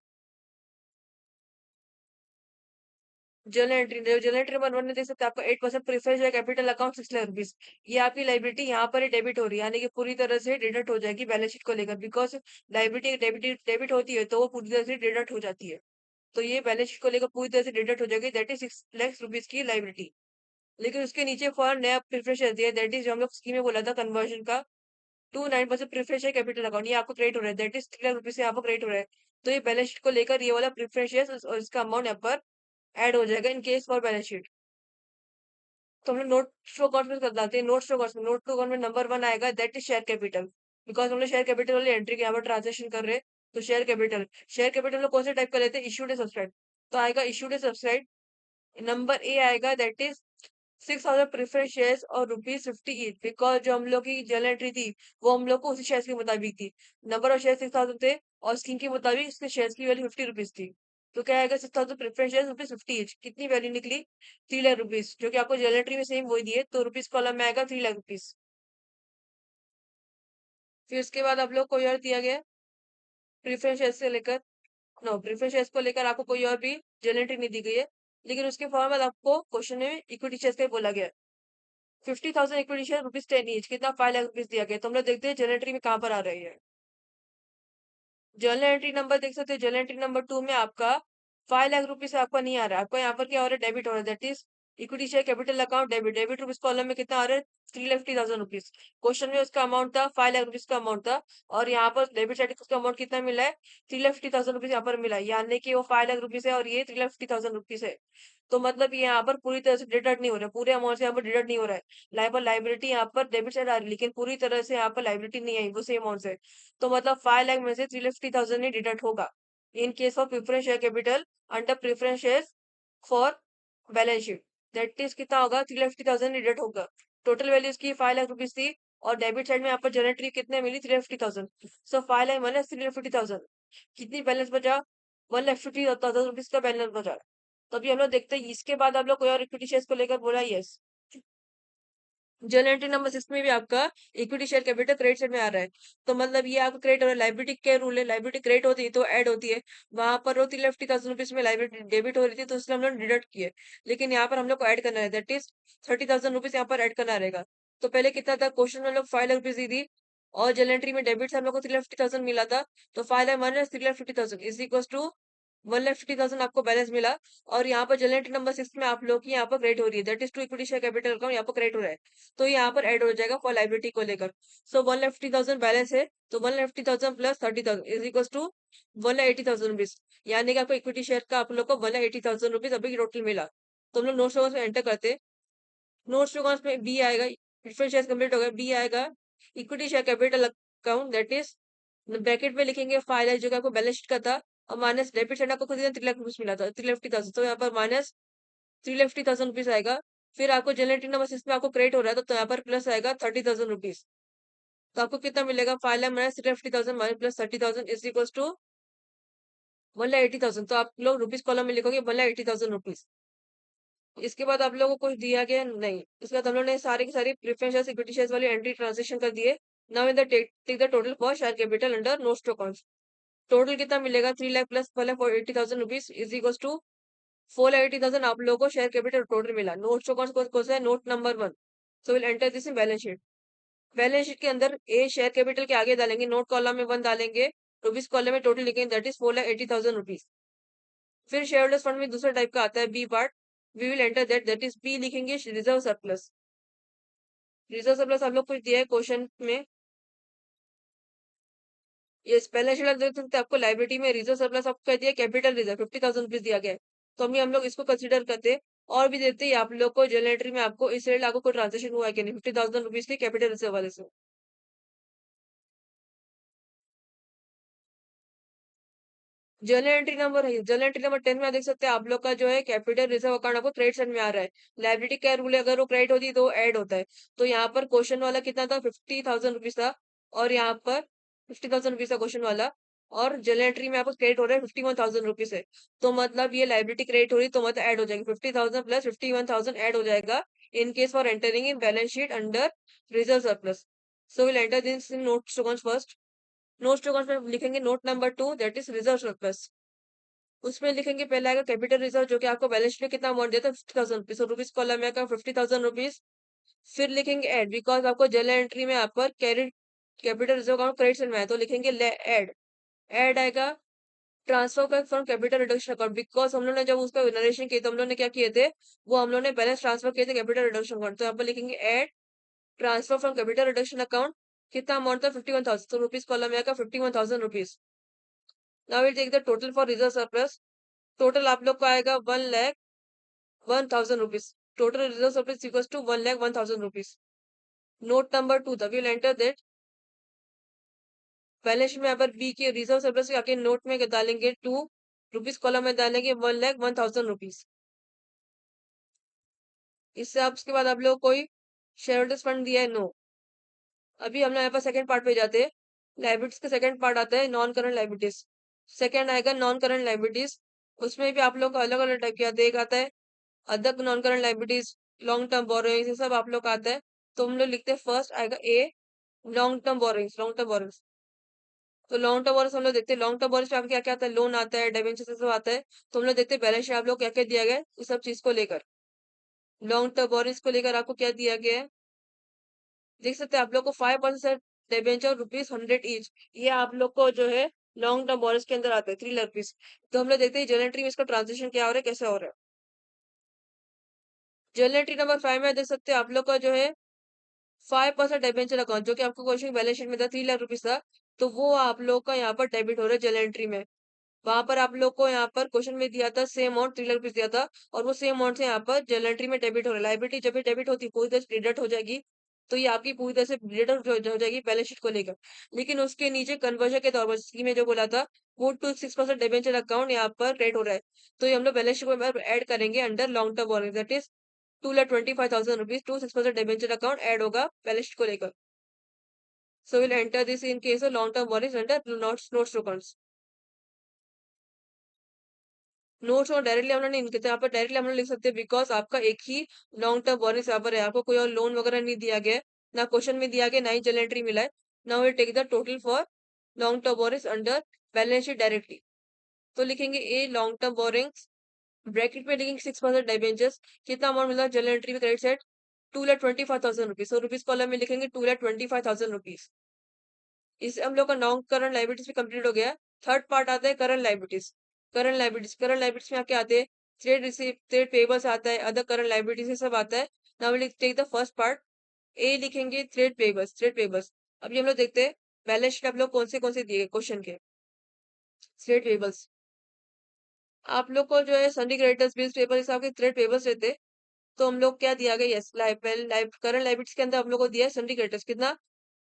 जर्नल एंट्री नंबर 1 में देख सकते हैं आपका 8% प्रेफरेंस है कैपिटल अकाउंट 6 लाख रुपीज। ये आपकी लाइबिलिटी यहाँ पर ही डेबिट हो रही है, यानी कि पूरी तरह से डिडक्ट हो जाएगी बैलेंस शीट को लेकर, बिकॉज लाइबिलिटी डेबिट डेबिट होती है तो वो पूरी तरह से डिडक्ट हो जाती है। तो ये बैलेंस शीट को लेकर पूरी तरह से डिडक्ट हो जाएगी, दैट इज 6 लाख रुपीज की लाइबिलिटी। लेकिन उसके नीचे फॉर नया प्रिफरेंस दिया है, दैट इज जो हम लोग स्कीम में बोला था कन्वर्जन का, 2 9% प्रेफरेंस है कैपिटल अकाउंट, ये आपको क्रेडिट हो रहा है, दैट इज 3 लाख रुपीज से आपको क्रेडिट हो रहा है। तो ये बैलेंस शीट को लेकर ये वाला प्रेफरेंस और इसका अमाउंट यहाँ पर ऐड हो जाएगा in case for balance sheet. तो हम लोग नोट टू अकाउंट में बताते हैं, नोट्स टू अकाउंट में, नोट टू अकाउंट में नंबर 1 आएगा that is share capital, because हम लोग शेयर कैपिटल वाली एंट्री के यहाँ पर ट्रांजेक्शन कर रहे हैं। तो शेयर कैपिटल में कौन से टाइप का लेते हैं, इशूड सब्सक्राइब। तो आएगा इशूड सब्सक्राइब। नंबर ए आएगा दैट इज 6000 प्रेफरेंस शेयर्स और ₹50 ईच, बिकॉज जो हम लोग की जर्नल एंट्री थी वो हम लोग को उसी शेयर्स के मुताबिक थी। नंबर ऑफ शेयर 6000 थे और स्कीम के मुताबिक इसके शेयर्स की वैल्यू ₹50 थी। तो क्या आएगा, 6000 प्रेफरेंस शेयर्स ₹50 ईच, कितनी वैल्यू निकली, 3 लाख रुपीज, जो कि आपको जर्नल एंट्री में सेम वही दिए, तो रुपीज कॉलम में आएगा 3 लाख रुपीज। फिर उसके बाद आप लोग को और दिया गया प्रेफरेंस शेयर्स से लेकर, नो प्रेफरेंस शेयर्स को लेकर आपको कोई और भी जर्नल एंट्री नहीं दी गई है। लेकिन उसके फॉर्म में आपको क्वेश्चन में इक्विटी शेयर्स का बोला गया है। 50,000 इक्विटी शेयर ₹10 ईच, कितना 5 लाख रुपीज दिया गया। तो हम लोग देखते हैं जर्नल एंट्री में कहाँ पर आ रही है। जर्नल एंट्री नंबर देख सकते हैं, जर्नल एंट्री नंबर 2 में आपका 5 लाख रुपीज आपका नहीं आ रहा है, आपको यहाँ पर क्या हो रहा है, डेबिट हो रहा है, that is equity share capital account debit, debit rupees column में कितना आ रहा है, 3,50,000 रुपीज। क्वेश्चन में उसका अमाउंट था 5 लाख रुपीज का अमाउंट था, और यहाँ पर डेबिट साइड उसका अमाउंट कितना मिला है, 3,50,000 रुपीज यहाँ पर मिला है, यानी कि वो 5 लाख रुपीज है और ये 3,50,000 रुपीज है। तो मतलब ये यहाँ पर पूरी तरह से डिडक्ट नहीं हो रहा है, पूरे अमाउंट से यहाँ पर डिडक्ट नहीं हो रहा है। लाइबिलिटी यहाँ पर डेबिट साइड आ रही है, लेकिन पूरी तरह से यहाँ पर लाइबिलिटी नहीं आई वो सेम अमाउंट से। तो मतलब 5 लाख में से 3,50,000 ही डिडक्ट होगा इन case of preference share capital under preference share for balance sheet. That is कितना होगा, 3,50,000 डिडक्ट होगा। टोटल वैल्यू इसकी 5 लाख रुपीज थी और डेबिट साइड में यहाँ पर जनरेटरी कितने मिली, 3,50,000। सो 5 लाख माइनस 3,50,000, कितनी बैलेंस बचा, 1,50,000 रुपीज का बैलेंस बचा। तो अभी हम लोग देखते हैं इसके बाद आप लोग कोई और इक्विटी शेयर्स को लेकर बोला, यस। जर्नल एंट्री नंबर 6 में भी आपका equity share capital credit side में आ रहा है। तो मतलब ये आपका क्रेडिट हो रहा है, लाइबिलिटी के रूल है, लाइबिलिटी क्रेडिट होती है तो ऐड होती है। वहां पर वो 3,50,000 रुपीज में लाइबिलिटी डेबिट हो रही थी तो इसलिए हम लोग डिडक्ट किए। लेकिन यहाँ पर हम लोग को ऐड करना है, दैट इज 30,000 रुपीज यहाँ पर ऐड करना रहेगा। तो पहले कितना था, क्वेश्चन में हम लोग 5 लाख रुपीज दी थी और जर्नल एंट्री में डेबिट से हम लोग को 3,50,000 मिला था। तो 5 lakh minus 3,50,000 is equal to 1,50,000 आपको बैलेंस मिला। और यहाँ पर जनरेटर नंबर 6 में आप लोग की यहाँ पर क्रेडिट हो रही है, that is to equity share capital account यहाँ पर क्रेडिट हो रहा है। तो यहाँ पर ऐड हो जाएगा फॉर लाइबिलिटी को लेकर। सो 1,50,000 बैलेंस है, तो 1,50,000 plus 30,000 is equal to 1,80,000 rupees, यानी कि आपको इक्विटी शेयर का आप लोग को 1,80,000 रुपीज अभी टोटल मिला। तो हम लोग नोट्स में एंटर करते, नोट्स में बी आएगा, प्रेफरेंस शेयर कंप्लीट हो गया, बी आएगा equity share capital account, that is bracket में लिखेंगे 5 लाख जो कि आपको बैलेंस शीट का था, और माइनस डेबिट साइड आपको खुद ही 3 लाख रुपीज मिला था, 3,50,000, तो यहाँ पर माइनस 3,50,000 रुपीज आएगा। फिर आपको जनरेटिंग नंबर 6 में आपको क्रेडिट हो रहा है तो यहाँ पर प्लस आएगा 30,000 रुपीज। तो आपको कितना मिलेगा, 5 lakh minus 3,50,000 minus plus 30,000 is equal to 1,80,000। तो आप लोग रुपीज कॉलम में लिखोगे 1,80,000 रुपीज। इसके बाद आप लोगों को कुछ दिया गया नहीं, इसके बाद हम लोग ने सारे की सारी प्रेफरेंस इक्विटी शेयर्स वाली एंट्री ट्रांजेक्शन कर दिए। Now in the take the total for share capital under notes to accounts. Total कितना मिलेगा, 3 lakh plus 1,80,000 rupees is equal to 4,80,000 आप लोगों को शेयर कैपिटल टोटल मिला। नोट्स टू अकाउंट्स कौन सा है, note number 1। So will enter this in balance sheet. Balance sheet के अंदर ए शेयर कैपिटल के आगे डालेंगे, नोट कॉलम में 1 डालेंगे, रुपीज कॉलम में टोटल लिखेंगे, दैट इज 4,80,000 रुपीज। फिर शेयर होल्डर्स फंड में दूसरा टाइप का आता है B part, we will enter that is B लिखेंगे, रिजर्व सरप्लस। रिजर्व सरप्लस हम लोग कुछ दिया है क्वेश्चन में, ये बैलेंस शीट देख सकते हैं, आपको लाइबिलिटी में रिजर्व सरप्लस आपको कह दिया कैपिटल रिजर्व 50,000 रुपीज दिया गया है। तो अभी हम लोग इसको कंसिडर करते हैं। और भी देते ही आप लोग को जर्नल एंट्री में आपको इस रिलेटेड आपको कोई ट्रांजेक्शन हुआ है कि नहीं 50,000 रुपीज की कैपिटल रिजर्व वाले से। जर्नल एंट्री नंबर है, जर्नल एंट्री नंबर 10 में आप देख सकते हैं आप लोग का जो है कैपिटल रिजर्व अकाउंट आपको क्रेडिट साइड में आ रहा है। लाइबिलिटी क्या रूल है, अगर वो क्रेडिट होती है तो ऐड होता है। तो यहाँ पर क्वेश्चन वाला कितना था, 50,000 रुपीज था। और यहाँ पर 50,000 रुपीज था क्वेश्चन वाला। और जर्नल एंट्री में आपको क्रेडिट हो रहा है 51,000 रुपीज है। तो मतलब ये लाइबिलिटी क्रेडिट हो रही तो मतलब ऐड हो जाएगी, 50,000 प्लस 51,000 ऐड हो जाएगा in case for entering in balance sheet under reserve surplus. So will enter this in notes two first. Notes two में लिखेंगे note number 2 that is reserve surplus. उसमें लिखेंगे पहले आएगा कैपिटल रिजर्व जो कि आपको बैलेंस शीट में कितना अमाउंट देता है 50,000 रुपीज, और रुपीज कॉलम में आएगा 50,000 रुपीज। फिर लिखेंगे ऐड बिकॉज आपको जर्नल एंट्री में आप पर credit capital reserve account credit में है तो लिखेंगे ऐड। ऐड आएगा ट्रांसफर का from capital reduction account because हम लोग ने जब उसका नरेशन किया तो हम लोग ने क्या किए थे, वो हम लोग ने बैलेंस ट्रांसफर किए थे कैपिटल रिडक्शन अकाउंट। तो यहाँ पर लिखेंगे add transfer from capital reduction account. कितना अमाउंट था 51,000, तो रुपीज कॉलम में आएगा 51,000 rupees. Now will take the total for reserve surplus. Total आप लोग का आएगा 1,01,000 rupees. Total reserve surplus equals to 1,01,000 rupees. Note number 2 the will enter that balance sheet में यहाँ पर बी के रिजर्व सरप्लस के आके नोट में डालेंगे 2, रुपीज कॉलम में डालेंगे 1,01,000 रुपीज। इससे आप उसके बाद आप लोग कोई शेयर होल्डर्स फंड दिया है, नो। अभी हम लोग यहाँ पर सेकंड पार्ट पे जाते हैं। लाइबिलिटीज का सेकंड पार्ट आता है नॉन करंट लाइबिलिटीज। सेकंड आएगा नॉन करंट लाइबिलिटीज। उसमें भी आप लोग को अलग अलग टाइप का देख आता है, other non current liabilities, long term borrowings, ये सब आप लोग का आता है। तो हम लोग लिखते हैं फर्स्ट आएगा ए long term borrowings. Long term borrowings, तो लॉन्ग टर्म बोरोइंग्स हम लोग देखते हैं लॉन्ग टर्म बोरोइंग्स में आपको क्या क्या आता है, लोन आता है, डिबेंचर सब आता है। तो हम लोग देखते हैं बैलेंस शीट आप लोग क्या क्या दिया गया है इस सब चीज को लेकर। लॉन्ग टर्म बोरोइंग्स को लेकर आपको क्या दिया गया है, देख सकते हैं आप लोग को 5% डिबेंचर ₹100 ईच। ये आप लोग को जो है लॉन्ग टर्म बोरोइंग्स के अंदर आता है 3 लाख रुपीज। तो हम लोग देखते हैं जर्नल एंट्री में इसका ट्रांजेक्शन क्या हो रहा है, कैसे हो रहा है। जर्नल एंट्री नंबर 5 में देख सकते हैं आप लोग का जो है 5% डिबेंचर अकाउंट जो कि आपको क्वेश्चन बैलेंस शीट में था 3 लाख रुपीज था। तो वो आप लोग का यहाँ पर डेबिट हो रहा है जर्नल एंट्री में। वहां पर आप लोग को यहाँ पर क्वेश्चन में दिया था सेम अमाउंट 3 लाख रुपीज दिया था, और वो सेम अमाउंट से यहाँ पर जर्नल एंट्री में डेबिट हो रहा है। लाइबिलिटी जब भी डेबिट होती है पूरी तरह से क्रेडिट हो जाएगी। तो ये आपकी पूरी तरह से क्रेडिट हो जाएगी बैलेंस शीट को लेकर। लेकिन उसके नीचे कन्वर्जन के तौर पर सी में जो बोला था वो 6% डिबेंचर अकाउंट यहाँ पर क्रेडिट हो रहा है। तो ये हम लोग बैलेंस शीट में ऐड करेंगे under long term borrowing that is 2,25,000 rupees to 6% debenture account add होगा बैलेंस शीट को लेकर। So will enter this in case of long term borrowings under notes accounts. Notes और डायरेक्टली हम लोग नहीं लिखते, यहाँ पर डायरेक्टली हम लोग लिख सकते हैं बिकॉज आपका एक ही लॉन्ग टर्म बोनस यहाँ पर है, आपको कोई और लोन वगैरह नहीं दिया गया है, ना क्वेश्चन में दिया गया, ना ही जर्नल एंट्री मिला है। Now will take the total for long term borrowings under balance sheet directly. तो लिखेंगे A long term borrowings, bracket में लिखेंगे 6% डिबेंचर्स। कितना अमाउंट मिला जर्नल एंट्री में क्रेडिट साइड 2,25,000 रुपीज। तो रुपीज कॉलम में लिखेंगे 2,25,000 रुपीज। इससे हम लोग का नॉन करंट लाइबिलिटीज भी कंप्लीट हो गया। थर्ड पार्ट आता है करंट लाइबिलिटीज। करंट लाइबिलिटीज में क्या आते हैं, ट्रेड रिसीव, ट्रेड पेबल्स आता है, अदर करंट लाइबिलिटीज ये सब आता है। Now will take the first part. A लिखेंगे ट्रेड पेबल्स। अभी हम लोग देखते हैं बैलेंस शीट आप लोग कौन से दिए क्वेश्चन के। ट्रेड पेबल्स आप लोग को जो है सन्डी क्रेडिटर्स बिल्स पेपर हिसाब के ट्रेड पेबल्स रहते हैं। तो हम लोग क्या दिया गया, यस करंट लाइबिलिटीज के अंदर हम लोग को दिया है सन्डी क्रेडिटर्स कितना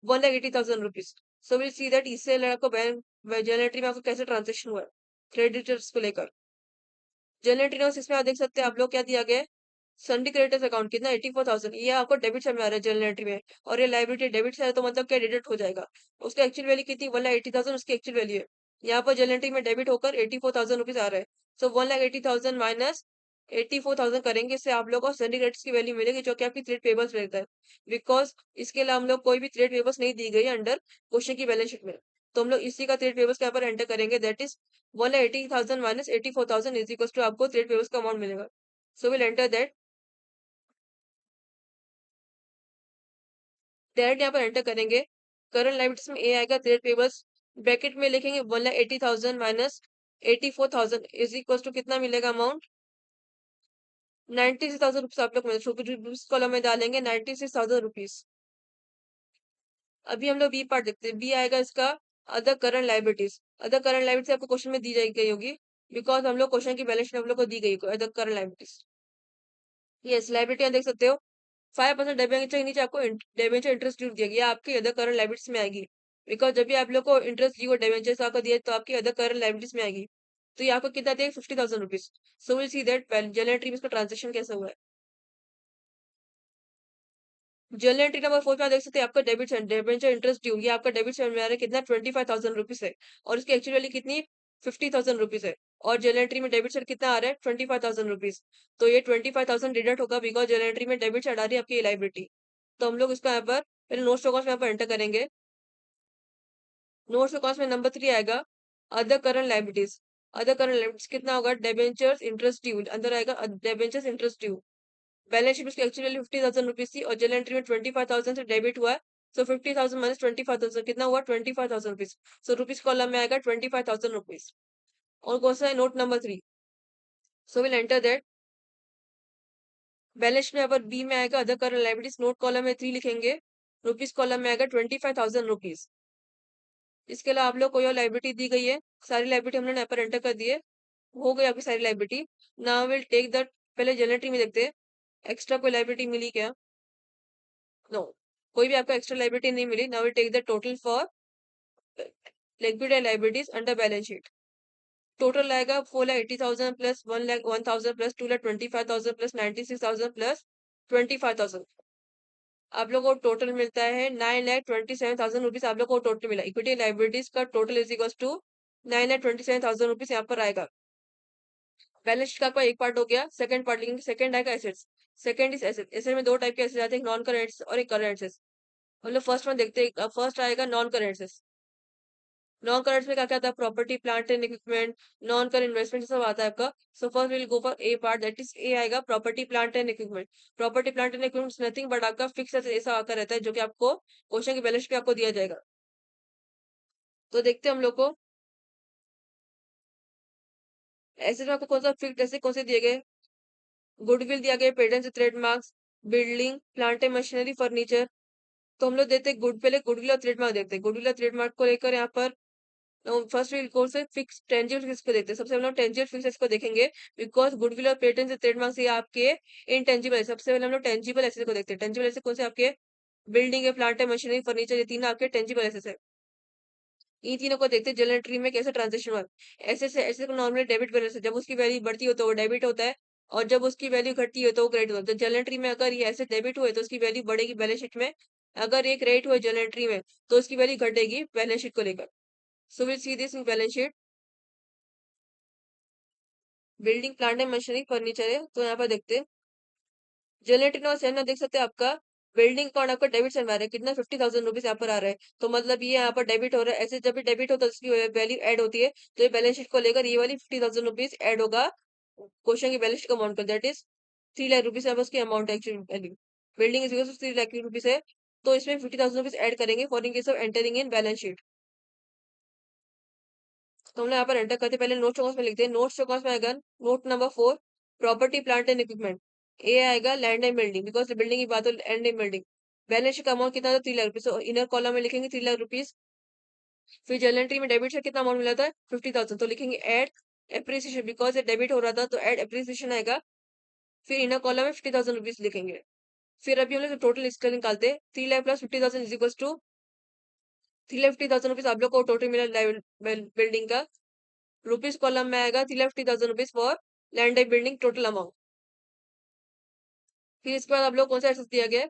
1,80,000 rupees. So will see that इससे आपको बैंक जर्नल एंट्री में आपको कैसे ट्रांजेक्शन हुआ है क्रेडिटर्स को लेकर। जर्नल एंट्री नोट्स इसमें आप देख सकते हैं आप लोग क्या दिया गया है, सन्डी क्रेडिटर्स अकाउंट कितना 84,000, ये आपको डेबिट साइड में आ रहा है जर्नल एंट्री में। और ये लाइबिलिटी डेबिट साइड है तो मतलब क्या डेबिट हो जाएगा। उसका एक्चुअल वैल्यू कितनी 1,80,000 उसकी एक्चुअल वैल्यू है। यहाँ पर जर्नल एंट्री में डेबिट होकर 84,000 रुपीज आ रहा है। सो 1,80,000 माइनस 84,000 करेंगे, इससे आप लोग को सन्डी क्रेडिट्स की वैल्यू मिलेगी जो कि आपकी ट्रेड पेबल्स रहता है। बिकॉज इसके अलावा हम लोग कोई भी ट्रेड पेबल्स नहीं दी गई अंडर क्वेश्चन की बैलेंस शीट में। तो हम लोग इसी का ट्रेड पेबल्स के यहाँ पर एंटर करेंगे that is 1,80,000 minus 84,000 is equal to आपको ट्रेड पेबल्स का अमाउंट मिलेगा। So will enter that direct यहाँ पर एंटर करेंगे। करंट लाइबिलिटीज में ए आएगा ट्रेड पेबल्स, ब्रैकेट में लिखेंगे 1,80,000 माइनस 84,000 इज इक्वल टू कितना मिलेगा अमाउंट 96,000 रुपीज आप लोग रुपीज कॉलम में डालेंगे 96,000 रुपीज। अभी हम लोग बी पार्ट देखते हैं। बी आएगा इसका other current liabilities. Other current liabilities आपको क्वेश्चन में दी जाएगी गई होगी बिकॉज हम लोग क्वेश्चन की बैलेंस शीट हम लोग को दी गई other current liabilities. Yes, liability यहाँ देख सकते हो 5% डिबेंचर के नीचे आपको डिबेंचर इंटरेस्ट ड्यू दिया गया, आपकी अदर करंट लायबिलिटीज में आएगी। बिकॉज जब भी आप लोग को इंटरेस्ट ड्यू डिबेंचर्स आपको दिए तो आपकी अदर करंट लायबिलिटीज में आएगी। तो ये आपको कितना दिया, 50,000 rupees. So will see that general entry में इसका ट्रांजेक्शन कैसा हुआ है। जर्नल एंट्री नंबर 4 पे आप देख सकते हैं आपका डेबिट डिबेंचर इंटरेस्ट ड्यू, ये आपका डेबिट साइड में आ रहा है कितना, 25,000 रुपीज है। और इसकी एक्चुअल वैल्यू कितनी, 50,000 रुपीज है। और जर्नल एंट्री में डेबिट साइड कितना आ रहा है, 25,000 रुपीज। तो ये 25,000 डिडक्ट होगा बिकॉज जर्नल एंट्री में डेबिट साइड आ रही है आपकी लाइबिलिटी। तो हम लोग इसको यहाँ पर पहले नोट्स टू कॉस्ट में यहाँ पर एंटर करेंगे। नोट्स टू कॉस्ट में नंबर 3 आएगा other current liabilities. Other current liabilities कितना होगा, डेबेंचर्स इंटरेस्ट ड्यू अंदर आएगा, debentures interest due. Balance sheet उसकी एक्चुअली 50,000 रुपीज थी और जनरल एंट्री में 25,000 से डेबिट हुआ है। सो 50,000 माइनस 25,000 कितना हुआ, 25,000 रुपीज। सो रुपीज कॉलम में आएगा 25,000 रुपीज। और कौन सा है, note number 3। So will enter that. Balance sheet में यहाँ पर बी में आएगा other current liabilities, note column में 3 लिखेंगे, रुपीज कॉलम में आएगा 25,000 रुपीज। इसके अलावा आप लोग कोई और लाइबिलिटी दी गई है, सारी लाइबिलिटी हमने यहाँ पर एंटर कर दी है, हो गई आपकी सारी liability. Now will take the, पहले जनरल एंट्री में देखते हैं एक्स्ट्रा कोई लाइबिलिटी मिली क्या। नो, कोई भी आपको एक्स्ट्रा लाइबिलिटी नहीं मिली। Now will take the total for liquid and liabilities under balance sheet. Total आएगा 4,80,000 प्लस 1,01,000 प्लस 2,25,000 प्लस 96,000 प्लस 25,000। आप लोग को टोटल मिलता है 9,27,000 रुपीज। आप लोग को टोटल मिला, इक्विटी लाइबिलिटीज का total is equal to 9,27,000 rupees यहाँ पर आएगा। बैलेंस शीट का आपका एक पार्ट हो गया, सेकंड पार्ट लिखेंगे, सेकंड आएगा assets. Second is asset. Asset में दो टाइप के एसेट आते हैं, नॉन करेंट और एक करेंट एसेट। मतलब फर्स्ट वन देखते हैं, फर्स्ट आएगा non current asset. Non current में क्या क्या आता है, property plant and equipment, non कर इन्वेस्टमेंट सब आता है आपका। So first will go for A part, that is A आएगा property plant and equipment. Property plant and equipment nothing but आपका फिक्स ऐसा आकर रहता है जो कि आपको क्वेश्चन की बैलेंस पे आपको दिया जाएगा। तो देखते हैं हम लोग को ऐसे में आपको कौन सा फिक्स ऐसे कौन से दिए गए, गुडविल दिया गया, patent trademarks, building plant and machinery furniture. तो हम लोग देते हैं गुड, पहले गुडविल और ट्रेडमार्क देखते हैं। गुडविल और ट्रेडमार्क को लेकर यहाँ पर फर्स्ट वील कोर्स है फिक्स टेंजिबल फिक्स को देखते हैं। सबसे पहले हम टेंजिबल फिक्स को देखेंगे बिकॉज गुडविल और पेटेंट से ट्रेडमार्क से आपके इनटेंजिबल है। सबसे पहले हम लोग टेंजिबल एसेट को देखते हैं। टेंजिबल एसेट कौन से आपके, बिल्डिंग है, प्लांट है, मशीनरी, फर्नीचर, ये तीनों आपके टेंजिबल एसेट है। इन तीनों को देखते हैं जनरल एंट्री में कैसे ट्रांजेक्शन हुआ। ऐसे से ऐसे को नॉर्मली डेबिट बैलेंस है, जब उसकी वैल्यू बढ़ती हो तो वो डेबिट होता है और जब उसकी वैल्यू घटती है तो वो क्रेडिट होता है। जनरल एंट्री में अगर ये ऐसे डेबिट हुए तो उसकी वैल्यू बढ़ेगी बैलेंस शीट में, अगर एक क्रेडिट हुए जनरल एंट्री में तो उसकी वैल्यू घटेगी बैलेंस शीट को लेकर। So will see this in balance sheet. Building plant है, मशीनरी फर्नीचर है, तो यहाँ पर देखते हैं जनरेटिव और सेम देख सकते हैं आपका बिल्डिंग अकाउंट आपका डेबिट से आ रहा है कितना, 50,000 रुपीज यहाँ पर आ रहा है। तो मतलब ये यहाँ पर डेबिट हो रहा है। ऐसे जब भी डेबिट होता है उसकी वैल्यू ऐड होती है, तो ये बैलेंस शीट को लेकर ये वाली 50,000 रुपीज ऐड होगा क्वेश्चन की बैलेंस शीट का amount, that is 3 lakh rupees है उसकी amount actually value. Building is 3 lakh rupees है, तो इसमें 50,000 रुपीज ऐड करेंगे for in case of entering in balance sheet. तो हमने यहाँ पर एंटर करते पहले नोट चौकस में लिखते हैं। नोट चौकस में आएगा note number 4 property plant and equipment. A आएगा land and building, because building की बात हो, land and building. Balance sheet का अमाउंट कितना था, 3 लाख रुपीज। तो इनर कॉलम में लिखेंगे 3 लाख रुपीज। फिर जनरल एंट्री में डेबिट से कितना अमाउंट मिला था, 50,000, तो लिखेंगे एड एप्रिसिएशन, बिकॉज ये डेबिट हो रहा था तो एड एप्रिसिएशन आएगा। फिर इनर कॉलम में 50,000 रुपीज लिखेंगे। फिर अभी हम लोग टोटल इसका निकालते हैं, 3 lakh plus 50,000 is equal to 3,50,000 rupees आप लोग को टोटल मिला बिल्डिंग का। रुपीज कॉलम में आएगा 3,50,000 rupees for land and building total amount. फिर इसके बाद आप लोग कौन सा एसेट दिया गया है,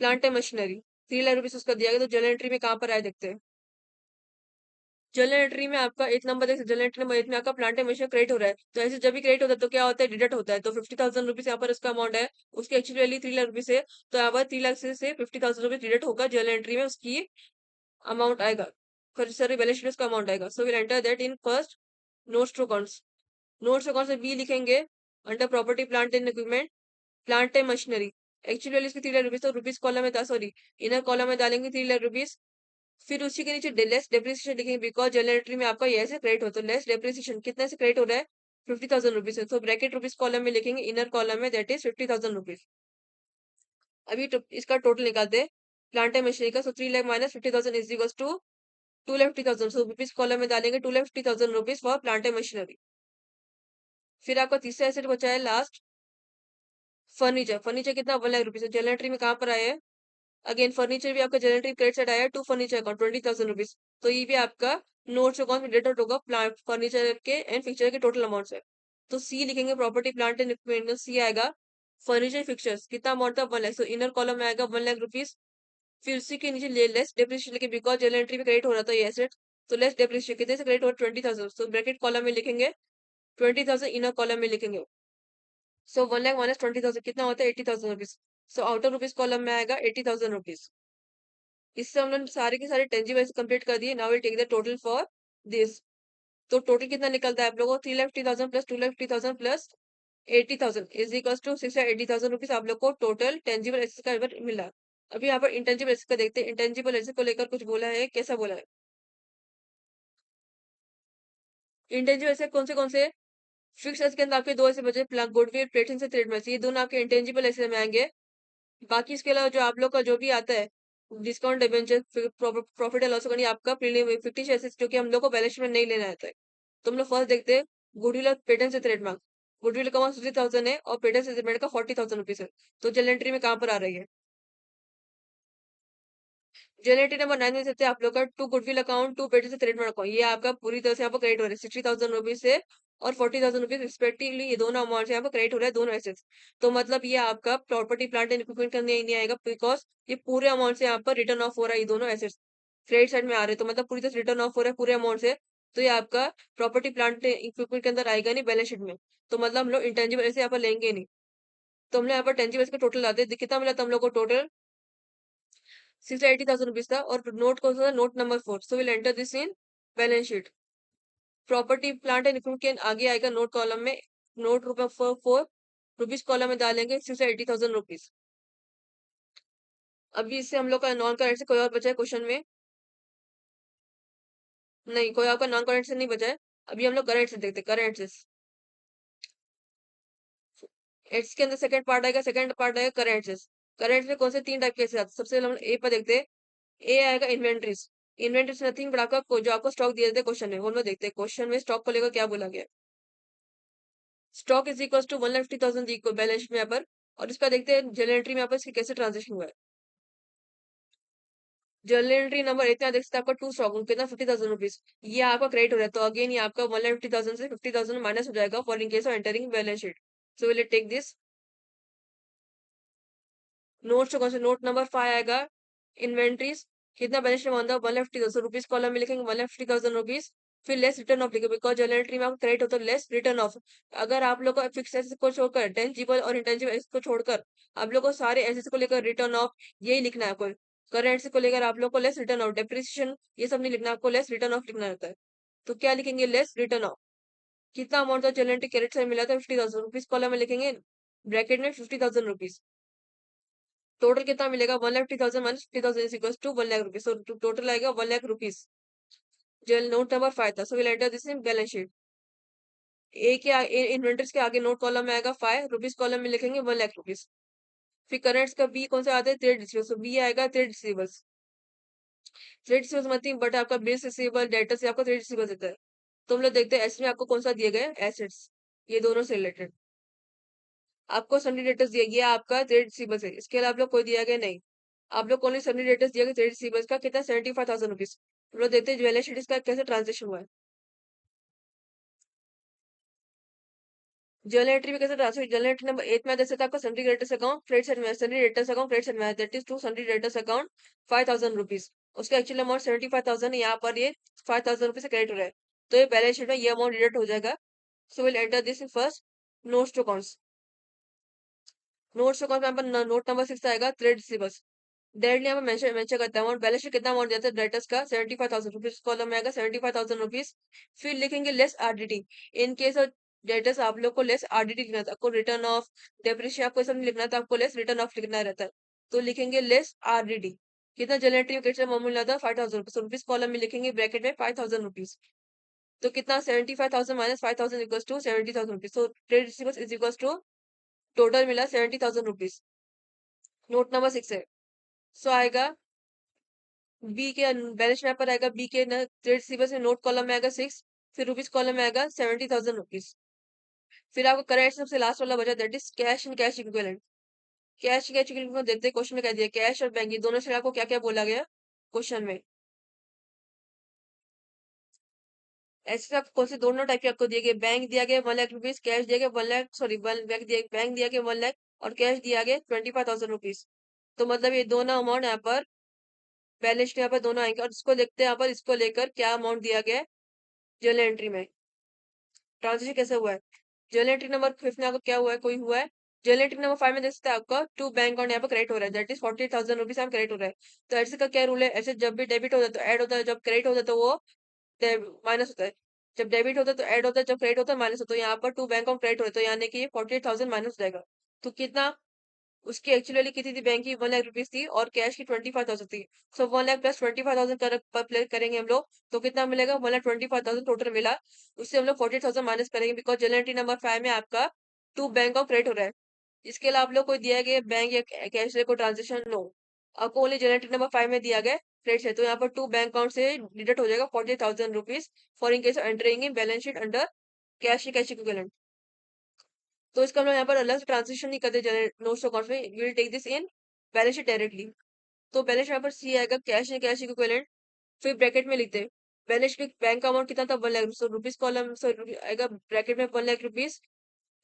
plant and machinery, 3 lakh rupees उसका दिया गया। तो जनरल एंट्री में कहाँ पर आया देखते हैं। जनरल एंट्री में आपका एक नंबर देख, जनरल एंट्री नंबर 1 में आपका प्लांट एंड मशीनरी क्रेडिट हो रहा है। तो ऐसे जब भी क्रेडिट होता है तो क्या होता है, डिडक्ट होता है। तो 50,000 रुपीज यहाँ पर उसका अमाउंट है, उसकी एक्चुअली वैल्यू 3 लाख रुपीज है। तो यहाँ पर 3 लाख से 50,000 रुपीज डिडक्ट होगा जनरल एंट्री में उसकी अमाउंट आएगा, फिर सॉरी बैलेंस शीट का अमाउंट आएगा। So will enter that in first notes to accounts. Notes account से बी लिखेंगे under property plant and equipment, plant and machinery. Actually value इसकी 3 लाख रुपीज, तो रुपीज कॉलम में था, सॉरी इनर कॉलम में डालेंगे 3 लाख रुपीज। फिर उसी के नीचे लेस डेप्रिसिएशन लिखेंगे बिकॉज जनरल एंट्री में आपका ये से क्रेडिट होता है। लेस डेप्रिसिएशन कितने से क्रेडिट हो रहा है, 50,000 रुपीज है। तो ब्रैकेट रुपीज कॉलम में लिखेंगे इनर कॉलम में, दैट इज 50,000 रुपीज। अभी इसका टोटल निकालते हैं प्लांट एंड मशीनरी का। So 3 lakh minus 50,000 is equal to 2,50,000। So rupees column में डालेंगे 2,50,000 rupees for plant and machinery. फिर आपका तीसरा एसेट बचा है लास्ट, फर्नीचर, फर्नीचर कितना 1 लाख रुपीज़ है। जनरल एंट्री में कहाँ पर आया है? अगेन फर्नीचर भी आपका जनरल एंट्री क्रेडिट साइड आया है टू फर्नीचर अकाउंट 20,000 रुपीज़। तो ये भी आपका नोट्स अकाउंट में डेबिट होगा प्लांट फर्नीचर के एंड फिक्चर के टोटल अमाउंट से। तो सी लिखेंगे प्रॉपर्टी प्लांट एंड इक्विपमेंट, सी आएगा फर्नीचर फिक्चर्स कितना अमाउंट था 1 लाख। सो इनर कॉलम में आएगा 1 लाख रुपीज़। फिर उसी के नीचे ले लेस डेप्रिसिएशन लिखे बिकॉज़ जनरल एंट्री में क्रेडिट हो रहा था ये एसेट। तो लेस डेप्रिसिएशन कितने से क्रेडिट हुआ 20,000। सो ब्रैकेट कॉलम में लिखेंगे 20,000, इनर कॉलम में लिखेंगे। सो 1 लाख माइनस 20,000 कितना होता है 80,000 rupees. So outer rupees column में आएगा 80,000 रुपीज़। इससे हम लोग सारे के सारे टेंजिबल्स कंप्लीट कर दिए। Now will take the total for this. तो टोटल कितना निकलता है आप लोगों को 3,50,000 plus 2,50,000 plus 80,000 is equal to 6,80,000 rupees आप लोग को टोटल टेंजिबल एसेट का मिला। अभी यहाँ पर इंटेंजिबल एसेट का देखते हैं। इंटेंजिबल एसेट को लेकर कुछ बोला है, कैसा बोला है? इंटेंजिबल एसेट कौन से फिक्स एसेट के अंदर आपके दो ऐसे बचे, गुडविल प्लेटिंग से ट्रेडमार्क, ये दोनों आपके इंटेंजिबल एसेट में आएंगे। बाकी इसके अलावा जो आप लोग का जो भी आता है discount debenture profit and loss account, ये आपका प्रीलिम फिक्टिश एसेट्स जो कि हम लोग को बैलेंस शीट में नहीं लेना आता है। तो हम लोग फर्स्ट देखते हैं गुडविल और पेटेंट से ट्रेडमार्क। गुडविल का अमाउंट 60,000 है और पेटेंट से ट्रेडमार्क का 40,000 रुपीज है। तो जनरल एंट्री में कहाँ पर आ रही है? जनरल एंट्री नंबर 9 में सकते हैं आप लोग का to goodwill account to patent से ट्रेडमार्क अकाउंट, ये आपका पूरी तरह से यहाँ पर क्रेडिट हो रहा है 60,000 रुपीज से और 40,000 रुपीज रिस्पेक्टिवली। ये दोनों अमाउंट यहाँ पर क्रेडिट हो रहा है दोनों एसेट्स। तो मतलब ये आपका प्रॉपर्टी प्लांट एंड इक्विपमेंट करने नहीं आएगा बिकॉज ये पूरे अमाउंट से यहाँ पर रिटर्न ऑफ हो रहा है, ये दोनों एसेट्स क्रेडिट साइड में आ रहे हैं। तो मतलब पूरी तरह से रिटर्न ऑफ हो रहा है पूरे अमाउंट से। तो ये आपका प्रॉपर्टी प्लांट इक्विपमेंट के अंदर आएगा नहीं बैलेंस शीट में। तो मतलब हम लोग इंटेंजिबल ऐसे यहाँ पर लेंगे नहीं। तो हम लोग यहाँ पर टेंजिबल का टोटल लाते हैं, कितना मिला था हम लोग को टोटल 680,000 रुपीज था। और नोट कौन सा था? Note number 4। So will enter this in balance sheet. Property plant and equipment के आगे आएगा नोट कॉलम में, नोट रुपए 4 रुपीज कॉलम में डालेंगे 680,000 रुपीज। अभी इससे हम लोग का नॉन करेंट से कोई और बचा है क्वेश्चन में? नहीं, कोई आपका नॉन करेंट से नहीं बचा है। अभी हम लोग करेंट से देखते हैं, करेंट से इसके अंदर सेकंड पार्ट आएगा, सेकंड पार्ट आएगा करेंट से। करेंट में कौन से तीन टाइप के आते हैं? सबसे पहले हम ए पर देखते हैं। ए आएगा इन्वेंट्रीज। इन्वेंट्रीज नथिंग बट आपका जो आपको स्टॉक दिए थे क्वेश्चन में, वो लोग देखते हैं क्वेश्चन में स्टॉक को लेकर क्या बोला गया। Stock is equal to 1,50,000 equal balance sheet में यहाँ पर। और इसका देखते हैं जनरल एंट्री में यहाँ पर इसकी कैसे ट्रांजेक्शन हुआ है। जनरल एंट्री नंबर इतना देख सकते हैं आपका टू स्टॉक कितना 50,000 रुपीज, ये आपका क्रेडिट हो रहा है। तो अगेन ये आपका 1,50,000 से 50,000 माइनस हो जाएगा for in case of entering balance sheet. So will take this note. कौन से नोट नंबर 5 आएगा इन्वेंट्रीज कितना बैलेंस शीट में 1,50,000 रुपीज कॉलम में लिखेंगे 1,50,000 रुपीज। फिर लेस रिटर्न ऑफ लिखे बिकॉज जनरल एंट्री में आपको क्रेडिट होता है लेस रिटर्न ऑफ। अगर आप लोग को फिक्स एसेट को छोड़कर टेंजिबल और इंटेंजिबल एसेट को छोड़कर आप लोग को सारे एसेट्स को लेकर रिटर्न ऑफ यही लिखना है आपको। करेंट को लेकर आप लोग को लेस रिटर्न ऑफ डेप्रिसिएशन ये सब नहीं लिखना, आपको लेस रिटर्न ऑफ लिखना रहता है। तो क्या लिखेंगे? Less return of. कितना अमाउंट था जनरल एंट्री क्रेडिट से मिला था 50,000 रुपीज कॉलम में लिखेंगे ब्रैकेट में 50,000 रुपीज। टोटल कितना मिलेगा 1,50,000 minus 50,000 is equal to 1 lakh rupees. तो टोटल आएगा 1 lakh rupees. General note number 5 था। So will enter this in balance sheet. A के इन्वेंटर्स के आगे नोट कॉलम में आएगा 5 रुपीज कॉलम में लिखेंगे 1 लाख रुपीज। फिर करेंट्स का बी कौन सा आता है? Trade receivables. तो बी आएगा ट्रेड रिसीवेबल्स। ट्रेड रिसीवेबल्स मतलब बट आपका बिल्स रिसीवेबल डेटर से आपका ट्रेड रिसीवेबल देता है। तो हम लोग देखते हैं इसमें आपको कौन सा दिए गए एसेट्स, ये दोनों से रिलेटेड आपको सन्नी डेटर्स दिया गया आपका ट्रेड रिसीवेबल्स है। इसके अलावा आप लोग कोई दिया गया नहीं। आप लोग को नहीं सन्नी डेटर्स दिया गया ट्रेड रिसीवेबल्स का कितना 75,000 रुपीज। हम लोग देखते हैं बैलेंस शीट इसका कैसे ट्रांजेक्शन हुआ है। जर्नल एंट्री में कैसे ट्रांसफर? जर्नल एंट्री नंबर 8 में जैसे आपका sundry debtors account credit side में sundry debtors account credit side में that is to sundry debtors account 5,000 rupees. उसका एक्चुअल अमाउंट 75,000 है, यहाँ पर ये 5,000 रुपीज से क्रेडिट हो रहा है। तो ये बैलेंस शीट में ये अमाउंट डिडक्ट हो जाएगा। So will enter this in first notes to accounts. Notes account में नोट नंबर 6 आएगा ट्रेड रिसीवेबल्स। डायरेक्टली यहाँ पे मेंशन करता है अमाउंट बैलेंस शीट कितना अमाउंट देता है डेटर्स का 75,000 रुपीज कॉलम में आएगा 75,000 रुपीज। फिर लिखेंगे less RDT. In case of debtors आप लोग को लेस आरडीटी लिखना था, आपको रिटर्न ऑफ डेप्रिसिएशन आपको सब नहीं लिखना था, आपको लेस रिटर्न ऑफ लिखना रहता है। तो लिखेंगे लेस आरडीटी। कितना जनरेटिव कितना मामूल आता है 5,000 रुपीज कॉलम में लिखेंगे ब्रैकेट में 5,000 रुपीज। तो कितना 75,000 माइनस 5,000 इक्वल्स टू 70,000 रुपीज। तो trade receivables is equals to total मिला 70,000 रुपीज। नोट नंबर 6 है। सो आएगा बी के बैलेंस में पर आएगा बी के ट्रेड रिसीवेबल्स में नोट कॉलम में आएगा 6। फिर रुपीज कॉलम में आएगा 70,000 रुपीज। फिर आपका करेंट सबसे लास्ट वाला बचा that is cash and cash equivalent. Cash cash equivalent देखते हैं क्वेश्चन में कह दिया कैश और बैंक दोनों से आपको क्या क्या बोला गया क्वेश्चन में। ऐसे आप कौन से दोनों टाइप के आपको दिए गए, बैंक दिया गया 1 लाख रुपीज, कैश दिया गया 1 लाख, सॉरी बैंक दिया गया 1 लाख और कैश दिया गया 25,000 रुपीज। तो मतलब ये दोनों अमाउंट यहाँ पर बैलेंस शीट यहाँ पर दोनों आएंगे और इसको देखते हैं यहाँ पर इसको लेकर क्या अमाउंट दिया गया है जर्नल एंट्री में। ट्रांजेक्शन कैसे हुआ है, जर्नल एंट्री नंबर 5 में आपको क्या हुआ है, कोई हुआ है। जर्नल एंट्री नंबर 5 में देख सकते हैं आपका टू बैंक अकाउंट यहाँ पर क्रेडिट हो रहा है, दैट इज 48,000 रुपीज यहाँ क्रेडिट हो रहा है। तो ऐसे का क्या रूल है, ऐसे जब भी डेबिट होता है तो ऐड होता है, जब क्रेडिट होता है तो वो माइनस होता है। जब डेबिट होता है तो ऐड होता है, जब क्रेडिट होता है माइनस होता है। तो यहाँ पर टू बैंक अकाउंट क्रेडिट हो रहा है तो यानी कि ये 48,000 माइनस हो जाएगा। तो कितना, उसकी एक्चुअली कितनी थी बैंक की 1 लाख रुपीज थी और कैश की 25,000 थी। सो 1 लाख प्लस 25,000 पर प्ले करेंगे हम लोग तो कितना मिलेगा, 1,25,000 टोटल मिला। उससे हम लोग 48,000 माइनस करेंगे बिकॉज जनरल एंट्री नंबर 5 में आपका टू बैंक ऑफ क्रेडिट हो रहा है। इसके अलावा आप लोग को दिया गया बैंक या कैश को ट्रांजेक्शन नो, आपको ओनली जनरल एंट्री नंबर 5 में दिया गया क्रेडिट है तो यहाँ पर टू बैंक अकाउंट से डिडक्ट हो जाएगा 48,000 rupees for in case entering in balance sheet under cash equivalent. तो इसका हम लोग यहाँ पर अलग से ट्रांजेक्शन नहीं करते नोट्स अकाउंट में, we will take this in balance sheet directly. तो बैलेंस यहाँ पर सी आएगा कैश या कैश इक्विवेलेंट, फिर ब्रैकेट में लिखते हैं बैलेंस शीट बैंक का अमाउंट कितना था 1 लाख, सो रुपीज कॉलम सो आएगा ब्रैकेट में 1 लाख रुपीज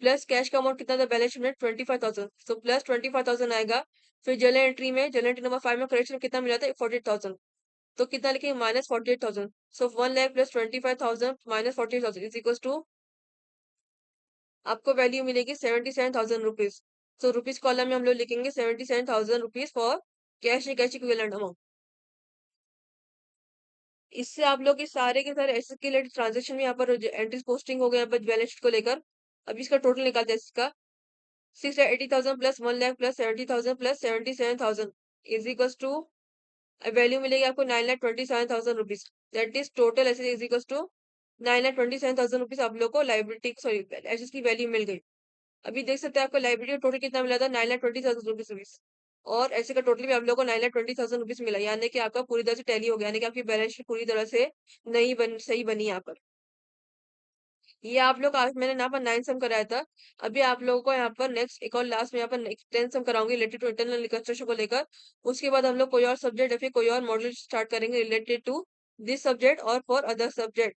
प्लस कैश का अमाउंट कितना था बैलेंस शीट में 25,000, सो प्लस 25,000 आएगा। फिर जर्नल एंट्री नंबर 5 में करेक्शन कितना मिला था 48,000, तो कितना लिखेंगे minus 48,000। So 1 lakh plus 25,000 minus 48,000 is equal to आपको वैल्यू मिलेगी 77,000 रुपीज। सो रुपीज कॉलम में हम लोग लिखेंगे 77,000 rupees for cash equivalent amount. इससे आप लोग के सारे एसेट के रिलेटेड ट्रांजेक्शन में यहाँ पर एंट्रीज पोस्टिंग हो गए यहाँ पर बैलेंस शीट को लेकर। अब इसका टोटल निकालते हैं इसका 680,000 plus 1 lakh plus 70,000 plus 77,000 is equal to value मिलेगी आपको 9,27,000 rupees, that is total asset is equal to 9,27,000 rupees आप लोग को लाइबिलिटी सॉरी एसेट की वैल्यू मिल गई। अभी देख सकते हैं आपको लाइब्रेरी का टोटल कितना मिला था 9,20,000 रुपीज और ऐसे का टोटल भी आप लोगों को 9,20,000 रुपीज मिला, यानी कि आपका पूरी तरह से टैली हो गया, यानी कि आपकी बैलेंस शीट पूरी तरह से नहीं बन सही बनी यहाँ पर। ये आप लोग आज मैंने यहाँ पर 9 सम कराया था। अभी आप लोगों को यहाँ पर नेक्स्ट एक और लास्ट में यहाँ पर 10 सम कराऊंगी रिलेटेड टू इंटरनल रिकंस्ट्रक्शन को लेकर। उसके बाद हम लोग कोई और सब्जेक्ट या फिर कोई और मॉडल स्टार्ट करेंगे रिलेटेड टू दिस सब्जेक्ट और फॉर अदर सब्जेक्ट।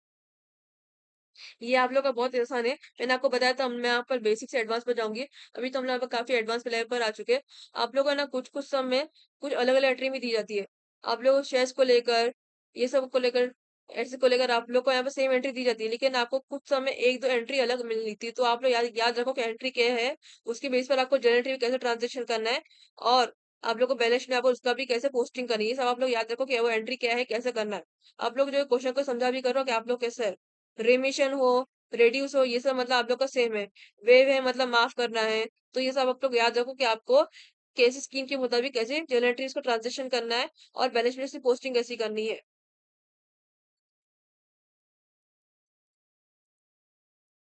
ये आप लोग का बहुत आसान है, मैंने आपको बताया था मैं यहाँ पर बेसिक से एडवांस पर जाऊंगी। अभी तो हम लोग यहाँ पर काफी एडवांस लेवल पर आ चुके हैं। आप लोगों को ना कुछ कुछ सम में कुछ अलग अलग एंट्री भी दी जाती है। आप लोग शेयर्स को लेकर ये सब को लेकर ऐसे को लेकर आप लोग को यहाँ पर सेम एंट्री दी जाती है, लेकिन आपको कुछ समय एक दो एंट्री अलग मिल थी। तो आप लोग याद याद रखो कि एंट्री क्या है, उसके बेस पर आपको जनरल एंट्री कैसे ट्रांजेक्शन करना है और आप लोग को बैलेंस में आपको उसका भी कैसे पोस्टिंग करनी है, ये सब आप लोग याद रखो कि वो एंट्री क्या है कैसे करना है। आप लोग जो क्वेश्चन को समझा भी करो कि आप लोग कैसे है, रेमिशन हो रेड्यूस हो ये सब मतलब आप लोग का सेम है। वेव है मतलब माफ करना है। तो ये सब आप लोग याद रखो कि आपको केस स्कीम के मुताबिक कैसे जर्नल एंट्रीज को ट्रांजेक्शन करना है और बैलेंस शीट की पोस्टिंग कैसी करनी है।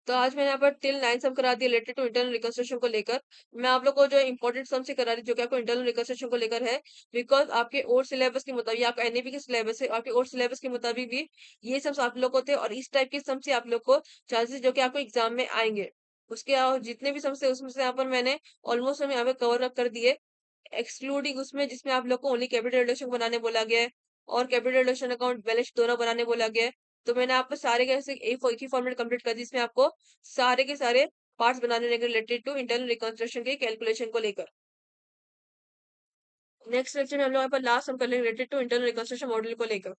तो आज मैंने यहाँ पर टिल 9 सम करा दिया रिलेटेड टू इंटरनल रिकंस्ट्रक्शन को लेकर। मैं आप लोग को जो इंपॉर्टेंट सम से करा रही जो कि आपको इंटरनल रिकंस्ट्रक्शन को लेकर है, बिकॉज आपके ओल्ड सिलेबस के मुताबिक आपका एनएपी के सिलेबस है, आपके ओल्ड सिलेबस के मुताबिक भी ये सब आप लोग को थे और इस टाइप के सम से आप लोग को चांसेस जो कि आपको एग्जाम में आएंगे। उसके जितने भी सम से उसमें से यहाँ पर मैंने ऑलमोस्ट हम यहाँ पे कवर अप कर दिए, एक्सक्लूडिंग उसमें जिसमें आप लोग को ओनली कैपिटल रिडक्शन बनाने बोला गया है और कैपिटल रिडक्शन अकाउंट बैलेंस दोनों बनाने बोला गया है। तो मैंने आपको सारे कैसे एक ही फॉर्मेट कंप्लीट कर दी जिसमें आपको सारे के सारे पार्ट्स बनाने रहेंगे रिलेटेड टू इंटरनल रिकंस्ट्रक्शन के कैलकुलेशन को लेकर। नेक्स्ट लेक्चर में हम लोग यहाँ पर लास्ट हम कर लेंगे related to internal reconstruction model को लेकर।